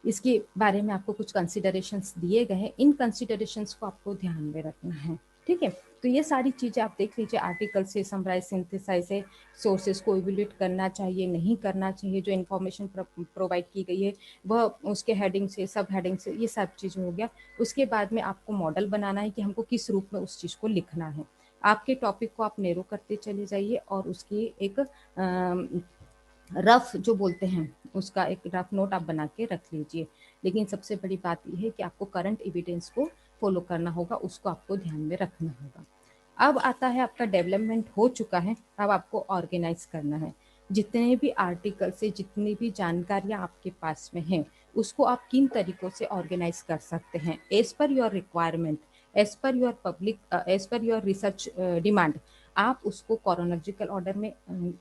B: इसके बारे में आपको कुछ कंसिडरेशंस दिए गए हैं, इन कंसिडरेशंस को आपको ध्यान में रखना है, ठीक है। तो ये सारी चीजें आप देख लीजिए, आर्टिकल से समराइज, सिंथेसाइज है, सोर्सेज को इवैल्यूएट करना चाहिए नहीं करना चाहिए, जो इन्फॉर्मेशन प्रोवाइड की गई है वह उसके हेडिंग से, सब हेडिंग से, ये सब चीज़ हो गया। उसके बाद में आपको मॉडल बनाना है कि हमको किस रूप में उस चीज़ को लिखना है। आपके टॉपिक को आप नैरो करते चले जाइए और उसकी एक रफ जो बोलते हैं उसका एक रफ नोट आप बना के रख लीजिए। लेकिन सबसे बड़ी बात यह है कि आपको करंट एविडेंस को फॉलो करना होगा, उसको आपको ध्यान में रखना होगा। अब आता है आपका डेवलपमेंट हो चुका है, अब आपको ऑर्गेनाइज करना है। जितने भी आर्टिकल से जितनी भी जानकारियां आपके पास में हैं उसको आप किन तरीकों से ऑर्गेनाइज कर सकते हैं, as per your requirement, as per your public, as per your research demand, आप उसको क्रोनोलॉजिकल ऑर्डर में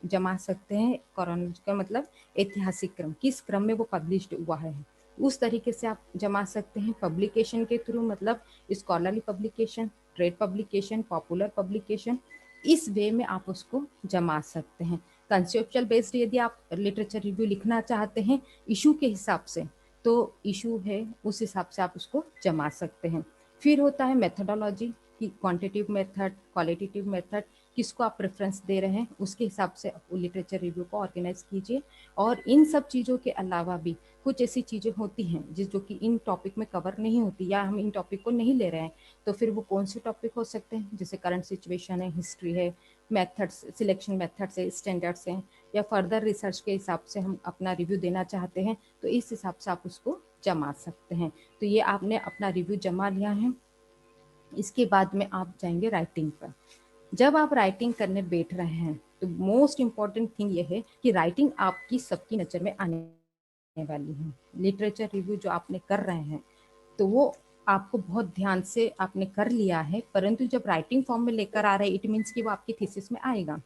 B: जमा सकते हैं। क्रोनोलॉजिकल मतलब ऐतिहासिक क्रम, किस क्रम में वो पब्लिश्ड हुआ है उस तरीके से आप जमा सकते हैं। पब्लिकेशन के थ्रू मतलब scholarly publication, trade publication, popular publication, इस वे में आप उसको जमा सकते हैं। कंसेप्चुअल बेस्ड यदि आप लिटरेचर रिव्यू लिखना चाहते हैं इशू के हिसाब से, तो इशू है उस हिसाब से आप उसको जमा सकते हैं। फिर होता है मेथडोलॉजी कि क्वांटिटेटिव मेथड, क्वालिटेटिव मेथड, किसको आप प्रेफरेंस दे रहे हैं उसके हिसाब से लिटरेचर रिव्यू को ऑर्गेनाइज कीजिए। और इन सब चीज़ों के अलावा भी कुछ ऐसी चीज़ें होती हैं जो कि इन टॉपिक में कवर नहीं होती या हम इन टॉपिक को नहीं ले रहे हैं, तो फिर वो कौन से टॉपिक हो सकते हैं, जैसे करंट सिचुएशन है, हिस्ट्री है, मेथड्स, सिलेक्शन मेथड्स है, स्टैंडर्ड्स हैं, या फर्दर रिसर्च के हिसाब से हम अपना रिव्यू देना चाहते हैं तो इस हिसाब से आप उसको जमा सकते हैं। तो ये आपने अपना रिव्यू जमा लिया है। इसके बाद में आप जाएंगे राइटिंग पर। जब आप राइटिंग करने बैठ रहे हैं तो मोस्ट इम्पॉर्टेंट थिंग ये है कि राइटिंग आपकी सबकी नज़र में आने वाली है। लिटरेचर रिव्यू जो आपने कर रहे हैं तो वो आपको बहुत ध्यान से आपने कर लिया है, परंतु जब राइटिंग फॉर्म में लेकर आ रहे हैं इट मीन्स कि वो आपकी थीसिस में आएगा।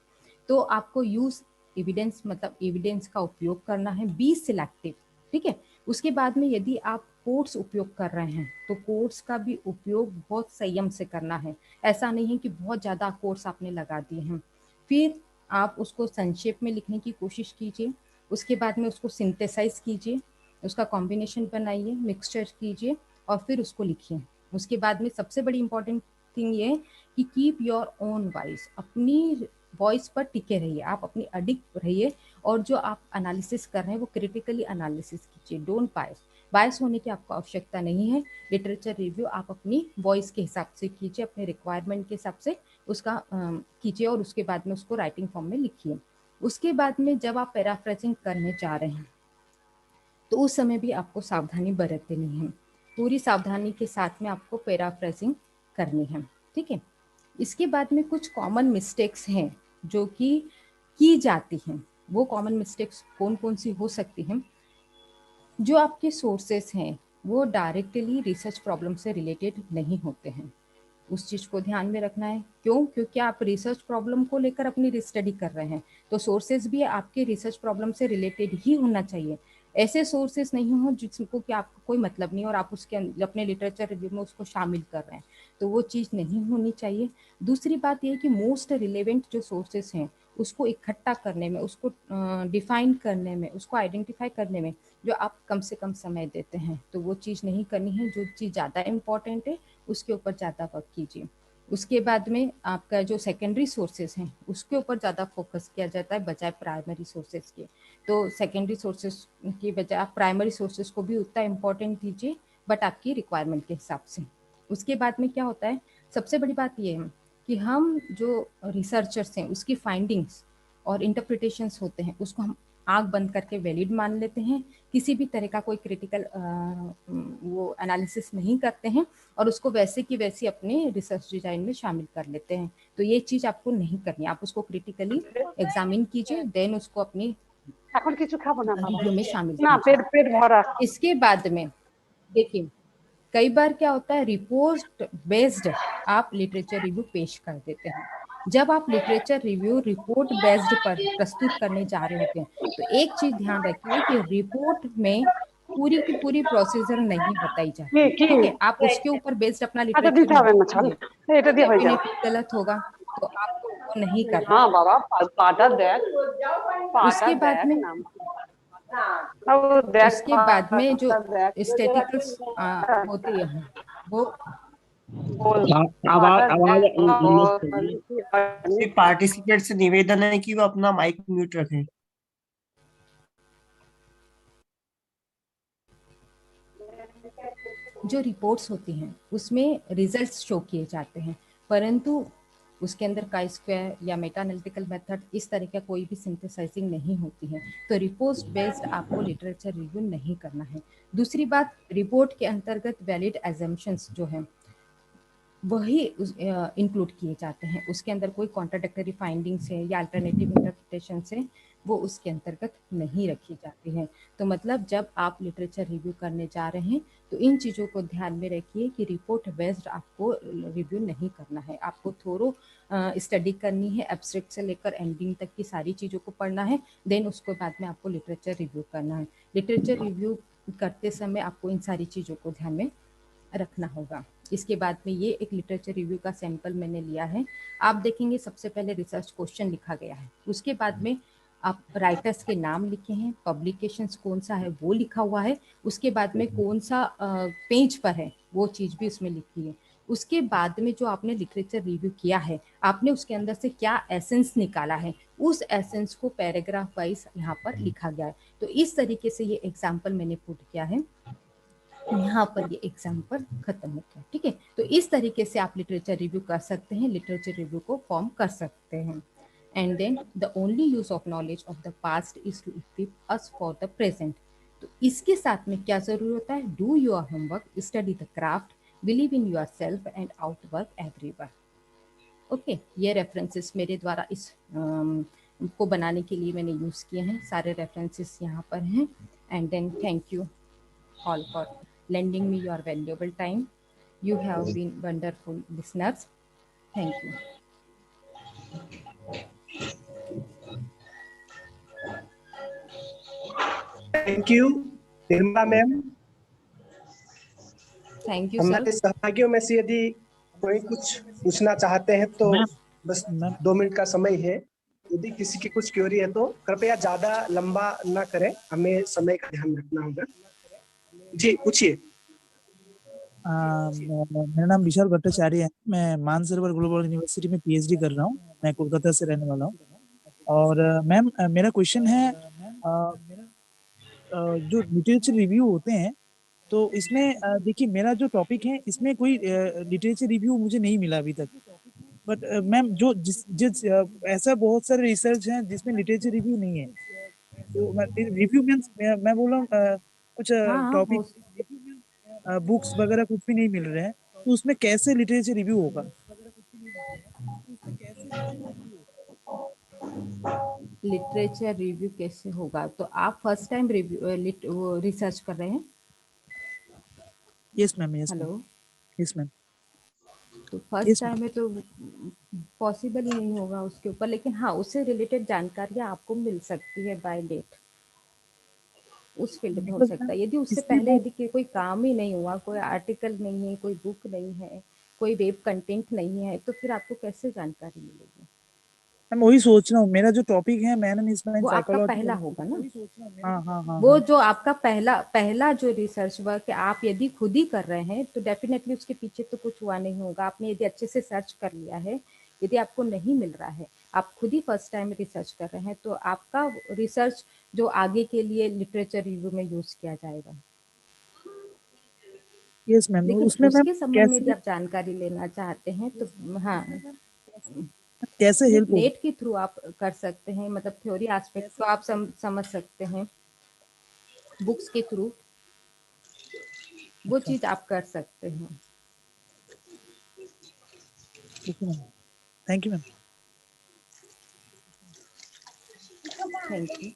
B: तो आपको यूज एविडेंस मतलब एविडेंस का उपयोग करना है, बी सिलेक्टिव, ठीक है। उसके बाद में यदि आप कोट्स उपयोग कर रहे हैं तो कोट्स का भी उपयोग बहुत संयम से करना है। ऐसा नहीं है कि बहुत ज़्यादा कोट्स आपने लगा दिए हैं। फिर आप उसको संक्षेप में लिखने की कोशिश कीजिए। उसके बाद में उसको सिंथेसाइज कीजिए, उसका कॉम्बिनेशन बनाइए, मिक्सचर कीजिए और फिर उसको लिखिए। उसके बाद में सबसे बड़ी इंपॉर्टेंट थिंग ये है कि कीप योर ओन वॉइस, अपनी वॉइस पर टिके रहिए, आप अपनी अडिक्ट रहिए और जो आप एनालिसिस कर रहे हैं वो क्रिटिकली एनालिसिस कीजिए। डोंट बायस, बायस होने की आपको आवश्यकता नहीं है। लिटरेचर रिव्यू आप अपनी वॉइस के हिसाब से कीजिए, अपने रिक्वायरमेंट के हिसाब से उसका कीजिए और उसके बाद में उसको राइटिंग फॉर्म में लिखिए। उसके बाद में जब आप पैराफ्रेजिंग करने जा रहे हैं तो उस समय भी आपको सावधानी बरतनी है। पूरी सावधानी के साथ में आपको पैराफ्रेजिंग करनी है, ठीक है। इसके बाद में कुछ कॉमन मिस्टेक्स हैं जो कि की जाती हैं। वो कॉमन मिस्टेक्स कौन कौन सी हो सकती हैं? जो आपके सोर्सेस हैं वो डायरेक्टली रिसर्च प्रॉब्लम से रिलेटेड नहीं होते हैं, उस चीज़ को ध्यान में रखना है। क्यों? क्योंकि आप रिसर्च प्रॉब्लम को लेकर अपनी स्टडी कर रहे हैं तो सोर्सेज भी आपके रिसर्च प्रॉब्लम से रिलेटेड ही होना चाहिए। ऐसे सोर्सेज नहीं हो जिसको कि आपको कोई मतलब नहीं और आप उसके अपने लिटरेचर रिव्यू में उसको शामिल कर रहे हैं, तो वो चीज़ नहीं होनी चाहिए। दूसरी बात ये है कि मोस्ट रिलेवेंट जो सोर्सेज हैं उसको इकट्ठा करने में, उसको डिफाइन करने में, उसको आइडेंटिफाई करने में जो आप कम से कम समय देते हैं तो वो चीज़ नहीं करनी है। जो चीज़ ज़्यादा इम्पॉर्टेंट है उसके ऊपर ज़्यादा वर्क कीजिए। उसके बाद में आपका जो सेकेंडरी सोर्सेज हैं उसके ऊपर ज़्यादा फोकस किया जाता है बजाय प्राइमरी सोर्सेज के। तो सेकेंडरी सोर्सेज की बजाय आप प्राइमरी सोर्सेज को भी उतना इम्पोर्टेंट दीजिए बट आपकी रिक्वायरमेंट के हिसाब से। उसके बाद में क्या होता है, सबसे बड़ी बात ये है कि हम जो रिसर्चर्स हैं उसकी फाइंडिंग्स और इंटरप्रिटेशंस होते हैं उसको हम आँख बंद करके वैलिड मान लेते हैं, किसी भी तरह का कोई क्रिटिकल वो एनालिसिस नहीं करते हैं और उसको वैसे की वैसी अपने रिसर्च डिजाइन में शामिल कर लेते हैं। तो ये चीज़ आपको नहीं करनी, आप उसको क्रिटिकली एग्जामिन कीजिए, देन उसको अपनी
F: এখন কিছু খাবো না বাবা
B: रिव्यू में शामिल
F: না
B: कीजिए।
F: पेट पेट भरा
B: इसके बाद में देखिए कई बार क्या होता है रिपोर्ट बेस्ड आप लिटरेचर रिव्यू पेश कर देते हैं। जब आप लिटरेचर रिव्यू रिपोर्ट बेस्ड पर प्रस्तुत करने जा रहे होते हैं तो एक चीज ध्यान रखिए कि रिपोर्ट में पूरी की पूरी प्रोसीजर नहीं बताई जाती,
F: কি
B: ठीक है। आप उसके ऊपर बेस्ड अपना
F: আচ্ছা
B: लिटरेचर
F: দিতে হবে
B: रिव्यू
F: না ছাড়
B: कीजिए,
F: এটা দিয়ে হয়ে যাবে
B: डेफिनेटली गलत होगा तो आपको वो नहीं करना।
F: না বাবা পাটা দেখ পাটা
B: उसके बाद
F: দেখ
B: में
F: না अब देख
B: उसके बाद में जो
F: पाटा देख
B: स्टेटिकल्स होती है वो
F: बोल
G: आवाज
F: पाटा
G: आवाज
F: देख
G: अनम्यूट
F: और
G: करिए। पार्टिसिपेंट से निवेदन है कि वो अपना माइक म्यूट रखें।
B: जो रिपोर्ट्स होती हैं उसमें रिजल्ट्स शो किए जाते हैं, परंतु उसके अंदर काई स्क्वायर या मेटा एनालिटिकल मेथड इस तरह का कोई भी सिंथेसाइजिंग नहीं होती है। तो रिपोर्ट बेस्ड आपको लिटरेचर रिव्यू नहीं करना है। दूसरी बात, रिपोर्ट के अंतर्गत वैलिड एजम्पशंस जो है वही इंक्लूड किए जाते हैं। उसके अंदर कोई कॉन्ट्राडिक्टरी फाइंडिंग्स है या अल्टरनेटिव इंटरप्रिटेशन से वो उसके अंतर्गत नहीं रखी जाती है। तो मतलब जब आप लिटरेचर रिव्यू करने जा रहे हैं तो इन चीज़ों को ध्यान में रखिए कि रिपोर्ट बेस्ड आपको रिव्यू नहीं करना है। आपको थोरो स्टडी करनी है, एब्स्ट्रैक्ट से लेकर एंडिंग तक की सारी चीज़ों को पढ़ना है, देन उसके बाद में आपको लिटरेचर रिव्यू करना है। लिटरेचर रिव्यू करते समय आपको इन सारी चीज़ों को ध्यान में रखना होगा। इसके बाद में ये एक लिटरेचर रिव्यू का सैंपल मैंने लिया है। आप देखेंगे सबसे पहले रिसर्च क्वेश्चन लिखा गया है, उसके बाद में आप राइटर्स के नाम लिखे हैं, पब्लिकेशंस कौन सा है वो लिखा हुआ है, उसके बाद में कौन सा पेज पर है वो चीज़ भी उसमें लिखी है। उसके बाद में जो आपने लिटरेचर रिव्यू किया है आपने उसके अंदर से क्या एसेंस निकाला है, उस एसेंस को पैराग्राफ वाइज यहाँ पर लिखा गया है। तो इस तरीके से ये एग्जाम्पल मैंने पुट किया है, यहाँ पर ये एग्जाम्पल खत्म हो गया, ठीक है। तो इस तरीके से आप लिटरेचर रिव्यू कर सकते हैं, लिटरेचर रिव्यू को फॉर्म कर सकते हैं। And then the only use of knowledge of the past is to equip us for the present. तो इसके साथ में क्या जरूरी होता है, do your homework, study the craft, believe in yourself and outwork everyone. Okay, ये references मेरे द्वारा इस को बनाने के लिए मैंने यूज किए हैं, सारे रेफरेंसेस यहाँ पर हैं। And then thank you all for lending me your valuable time. You have been wonderful listeners. Thank you.
A: Thank you Nirmala ma'am.
B: Thank you,
A: हमारे
B: sir.
A: सहभागियों में से यदि कोई कुछ पूछना चाहते हैं तो बस 2 मिनट का समय है। यदि किसी की कुछ क्वेरी है तो कृपया ज्यादा लंबा ना करें, हमें समय का ध्यान रखना होगा। जी पूछिए।
C: मेरा नाम विशाल भट्टाचार्य है। मैं मानसरोवर ग्लोबल यूनिवर्सिटी में पीएचडी कर रहा हूँ। मैं कोलकाता से रहने वाला हूँ। और मैम मेरा क्वेश्चन है, जो लिटरेचर रिव्यू होते हैं तो इसमें देखिए मेरा जो टॉपिक है इसमें कोई लिटरेचर रिव्यू मुझे नहीं मिला अभी तक। बट मैम जो जिस ऐसा बहुत सारे रिसर्च हैं जिसमें लिटरेचर रिव्यू नहीं है, तो रिव्यू मीन्स मैं बोल रहा हूँ कुछ टॉपिक बुक्स वगैरह कुछ भी नहीं मिल रहे हैं, तो उसमें कैसे लिटरेचर रिव्यू होगा?
B: लिटरेचर रिव्यू कैसे होगा? तो आप फर्स्ट टाइम रिव्यू रिसर्च कर रहे हैं?
C: Yes ma'am. Yes
B: hello,
C: yes ma'am.
B: तो फर्स्ट टाइम में तो पॉसिबल ही नहीं होगा उसके ऊपर, लेकिन हाँ उससे रिलेटेड जानकारियाँ आपको मिल सकती है बाय डेट, उस फील्ड में हो सकता है। यदि उससे पहले यदि कोई काम ही नहीं हुआ, कोई आर्टिकल नहीं है, कोई बुक नहीं है, कोई वेब कंटेंट नहीं है, तो फिर आपको कैसे जानकारी मिलेगी?
C: मैं वही सोच रहा हूँ, मेरा जो टॉपिक है मैनेजमेंट
B: वो आपका
C: साइकोलॉजी
B: पहला होगा ना।
C: हाँ।
B: वो जो आपका पहला जो रिसर्च वर्क आप यदि खुद ही कर रहे हैं तो डेफिनेटली उसके पीछे तो कुछ हुआ नहीं होगा। आपने यदि अच्छे से सर्च कर लिया है, यदि आपको नहीं मिल रहा है, आप खुद ही फर्स्ट टाइम रिसर्च कर रहे हैं, तो आपका रिसर्च जो आगे के लिए लिटरेचर रिव्यू में यूज किया जाएगा।
C: Yes ma'am.
B: लेकिन
C: उसमें मैम
B: उसके संबंध में यदि आप जानकारी लेना चाहते हैं तो हाँ,
C: कैसे हेल्प होगा?
B: नेट के थ्रू आप कर सकते हैं, मतलब थ्योरी एस्पेक्ट को आप समझ सकते हैं, बुक्स के थ्रू वो चीज आप कर सकते हैं।
C: Thank you ma'am.
B: Thank you.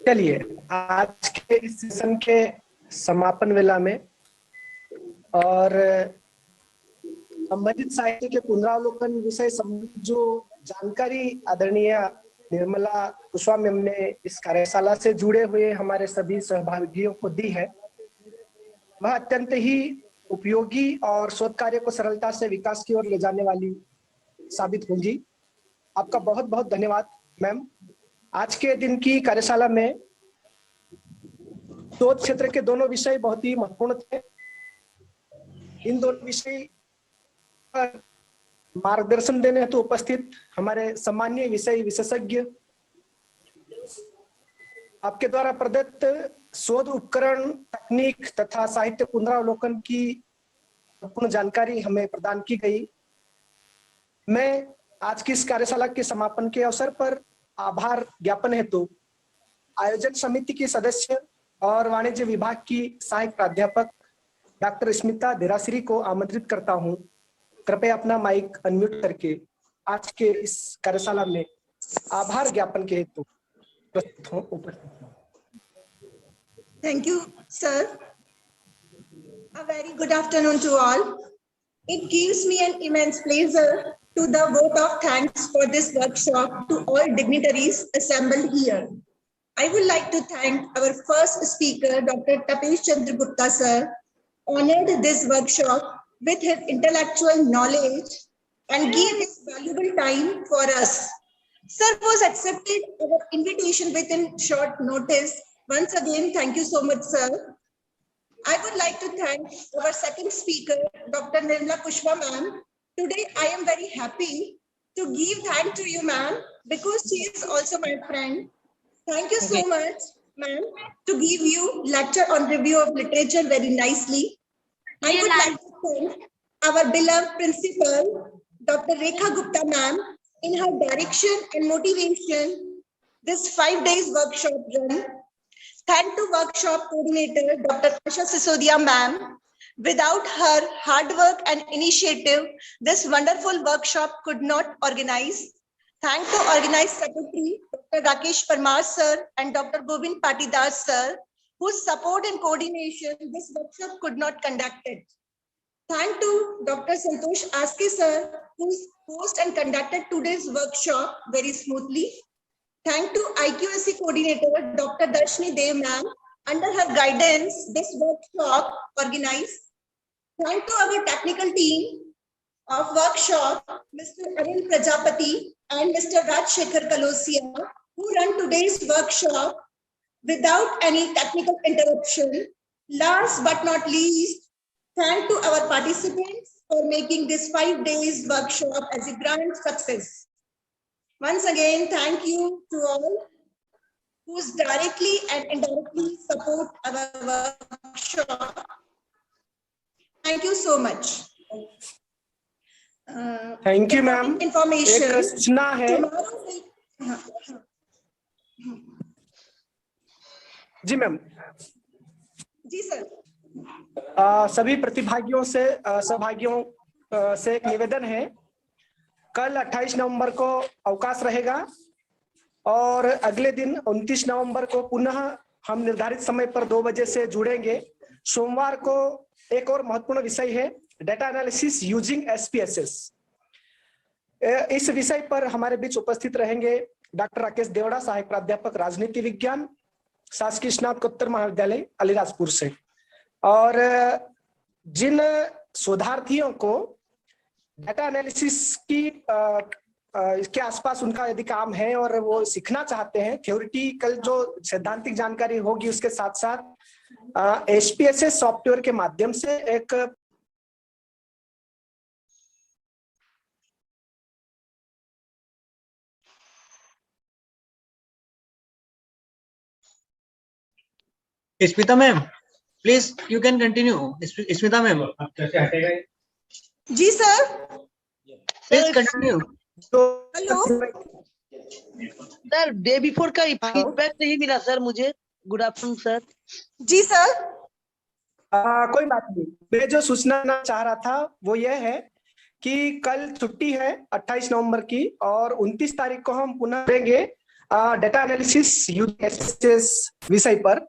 A: चलिए आज के इस सेशन के समापन वेला में और संबंधित साहित्य के पुनरावलोकन विषय संबंधित जो जानकारी आदरणीय निर्मला कुशवाहा मैम ने इस कार्यशाला से जुड़े हुए हमारे सभी सहभागियों को दी है, वह अत्यंत ही उपयोगी और शोध कार्य को सरलता से विकास की ओर ले जाने वाली साबित होंगी। आपका बहुत बहुत धन्यवाद मैम। आज के दिन की कार्यशाला में शोध क्षेत्र के दोनों विषय बहुत ही महत्वपूर्ण थे। इन दोनों विषय पर मार्गदर्शन देने हेतु उपस्थित हमारे सम्मानीय विषय विशेषज्ञ, आपके द्वारा प्रदत्त शोध उपकरण, तकनीक तथा साहित्य पुनरावलोकन की पूर्ण जानकारी हमें प्रदान की गई। मैं आज की इस कार्यशाला के समापन के अवसर पर आभार ज्ञापन हेतु आयोजन समिति की सदस्य और वाणिज्य विभाग की सहायक प्राध्यापक डॉक्टर स्मिता देरासिरी को आमंत्रित करता हूं। कृपया अपना माइक अनम्यूट करके आज के इस कार्यशाला में आभार ज्ञापन के हेतु प्रस्तुत हों।
H: Thank you, sir. A very good afternoon to all. It gives me an immense pleasure to the vote of thanks for this workshop to all dignitaries assembled here. I would like to thank our first speaker, Dr. Tapesh Chandra Gupta, sir, honored this workshop with his intellectual knowledge and gave his valuable time for us. Sir was accepted our invitation within short notice. Once again, thank you so much, sir. I would like to thank our second speaker, Dr. Nirmala Kushwaha ma'am. Today, I am very happy to give thanks to you, ma'am, because she is also my friend. Thank you so much, ma'am, to give you lecture on review of literature very nicely. I would like to thank our beloved principal, Dr. Rekha Gupta ma'am, in her direction and motivation, this 5 days workshop run. Thank to workshop coordinator, Dr. Asha Sisodia ma'am. Without her hard work and initiative, this wonderful workshop could not organize. Thank to organized secretary, Dr. Rakesh Parmar sir and Dr. Govind Patidar sir, whose support and coordination this workshop could not conduct it. Thank to Dr. Santosh Aske sir, who's host and conducted today's workshop very smoothly. Thank to IQSC coordinator, Dr. Darshini Dev ma'am. Under her guidance, this workshop organized. Thank to our technical team of workshop, Mr. Anil Prajapati and Mr. Raj Shekhar Kalosia, who run today's workshop without any technical interruption. Last but not least, thank to our participants for making this 5 days workshop as a grand success. Once again, thank you to all who's directly and indirectly support our workshop. Thank you so much.
A: Thank you ma'am.
H: Information.
A: एक सूचना है जी ma'am.
H: जी sir.
A: सभी प्रतिभागियों से सहभागियों से एक निवेदन है, कल 28 नवंबर को अवकाश रहेगा और अगले दिन 29 नवंबर को पुनः हम निर्धारित समय पर 2 बजे से जुड़ेंगे। सोमवार को एक और महत्वपूर्ण विषय है डेटा एनालिसिस यूजिंग SPSS। इस विषय पर हमारे बीच उपस्थित रहेंगे डॉक्टर राकेश देवड़ा, सहायक प्राध्यापक राजनीति विज्ञान, शासकीय स्नातकोत्तर महाविद्यालय अलीराजपुर से। और जिन शोधार्थियों को डेटा एनालिसिस की इसके आसपास उनका यदि काम है और वो सीखना चाहते हैं, थ्योरेटिकल जो सैद्धांतिक जानकारी होगी उसके साथ साथ SPSS सॉफ्टवेयर के माध्यम से एक
G: Smita ma'am, please you can continue. Smita ma'am,
H: जी sir.
G: Please continue.
H: Hello
D: sir, day before का फीडबैक नहीं मिला सर मुझे। Good afternoon sir.
H: जी सर।
A: कोई बात नहीं। मैं जो सूचना चाह रहा था वो यह है कि कल छुट्टी है 28 नवंबर की और 29 तारीख को हम पुनः देंगे डेटा एनालिसिस यूएसएस विषय पर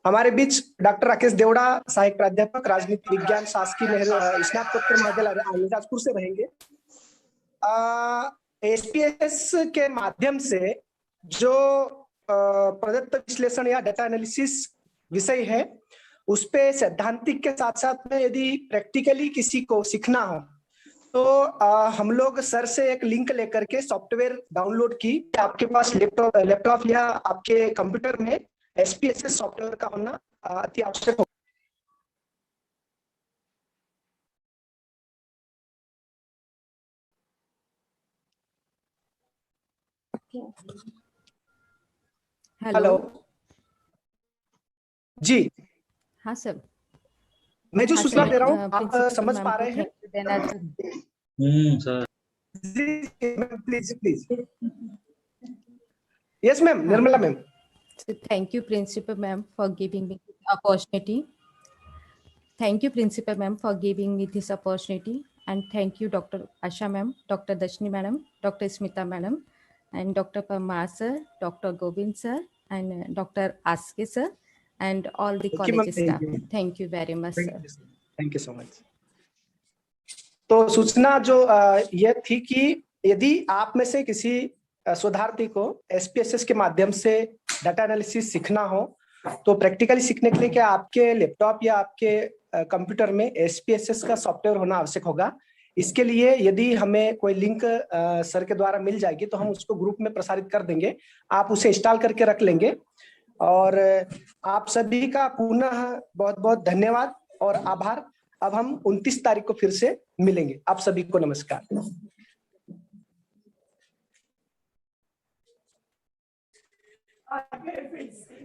A: हमारे बीच डॉक्टर राकेश देवड़ा, सहायक प्राध्यापक राजनीति विज्ञान, शासकीय नेहरू स्नातकोत्तर महाविद्यालय अलीराजपुर से रहेंगे। एसपीएस के माध्यम से जो प्रदत्त विश्लेषण या डेटा एनालिसिस विषय है, उस पे सैद्धांतिक के साथ साथ में यदि प्रैक्टिकली किसी को सीखना हो तो हम लोग सर से एक लिंक लेकर के सॉफ्टवेयर डाउनलोड की। आपके पास लैपटॉप या आपके कंप्यूटर में एसपीएसएस सॉफ्टवेयर का होना अति आवश्यक हो। हेलो जी,
B: हाँ सर।
A: मैं जो
B: हाँ
A: सूचना
B: सर,
A: दे रहा हूँ आप
B: प्रिंसिपल
A: समझ
B: मैम
A: पा
B: को
A: रहे हैं?
B: thank you देना
G: sir.
A: Please please. Yes ma'am, Nirmala ma'am.
B: So thank you, Principal Ma'am, for giving me this opportunity. Thank you, Principal Ma'am, for giving me this opportunity. And thank you, Dr. Asha Ma'am, Dr. Dashni Madam, Dr. Smita Madam, and Dr. Parmar Sir, Dr. Govind Sir, and Dr. Aske Sir, and all the
A: Thank you, ma'am.
B: college
A: Thank
B: staff.
A: you.
B: Thank you very much, sir.
A: Thank you so much. तो सूचना जो ये थी कि यदि आप में से किसी शोधार्थी को एसपीएसएस के माध्यम से डाटा एनालिसिस सीखना हो तो प्रैक्टिकली सीखने के लिए क्या आपके लैपटॉप या आपके कंप्यूटर में एसपीएसएस का सॉफ्टवेयर होना आवश्यक होगा। इसके लिए यदि हमें कोई लिंक सर के द्वारा मिल जाएगी तो हम उसको ग्रुप में प्रसारित कर देंगे, आप उसे इंस्टॉल करके रख लेंगे। और आप सभी का पुनः बहुत बहुत धन्यवाद और आभार। अब हम 29 तारीख को फिर से मिलेंगे। आप सभी को नमस्कार।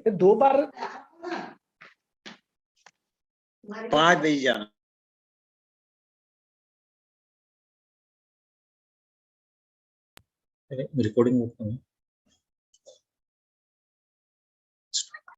A: दो बार
G: 5 बजे जाना। रिकॉर्डिंग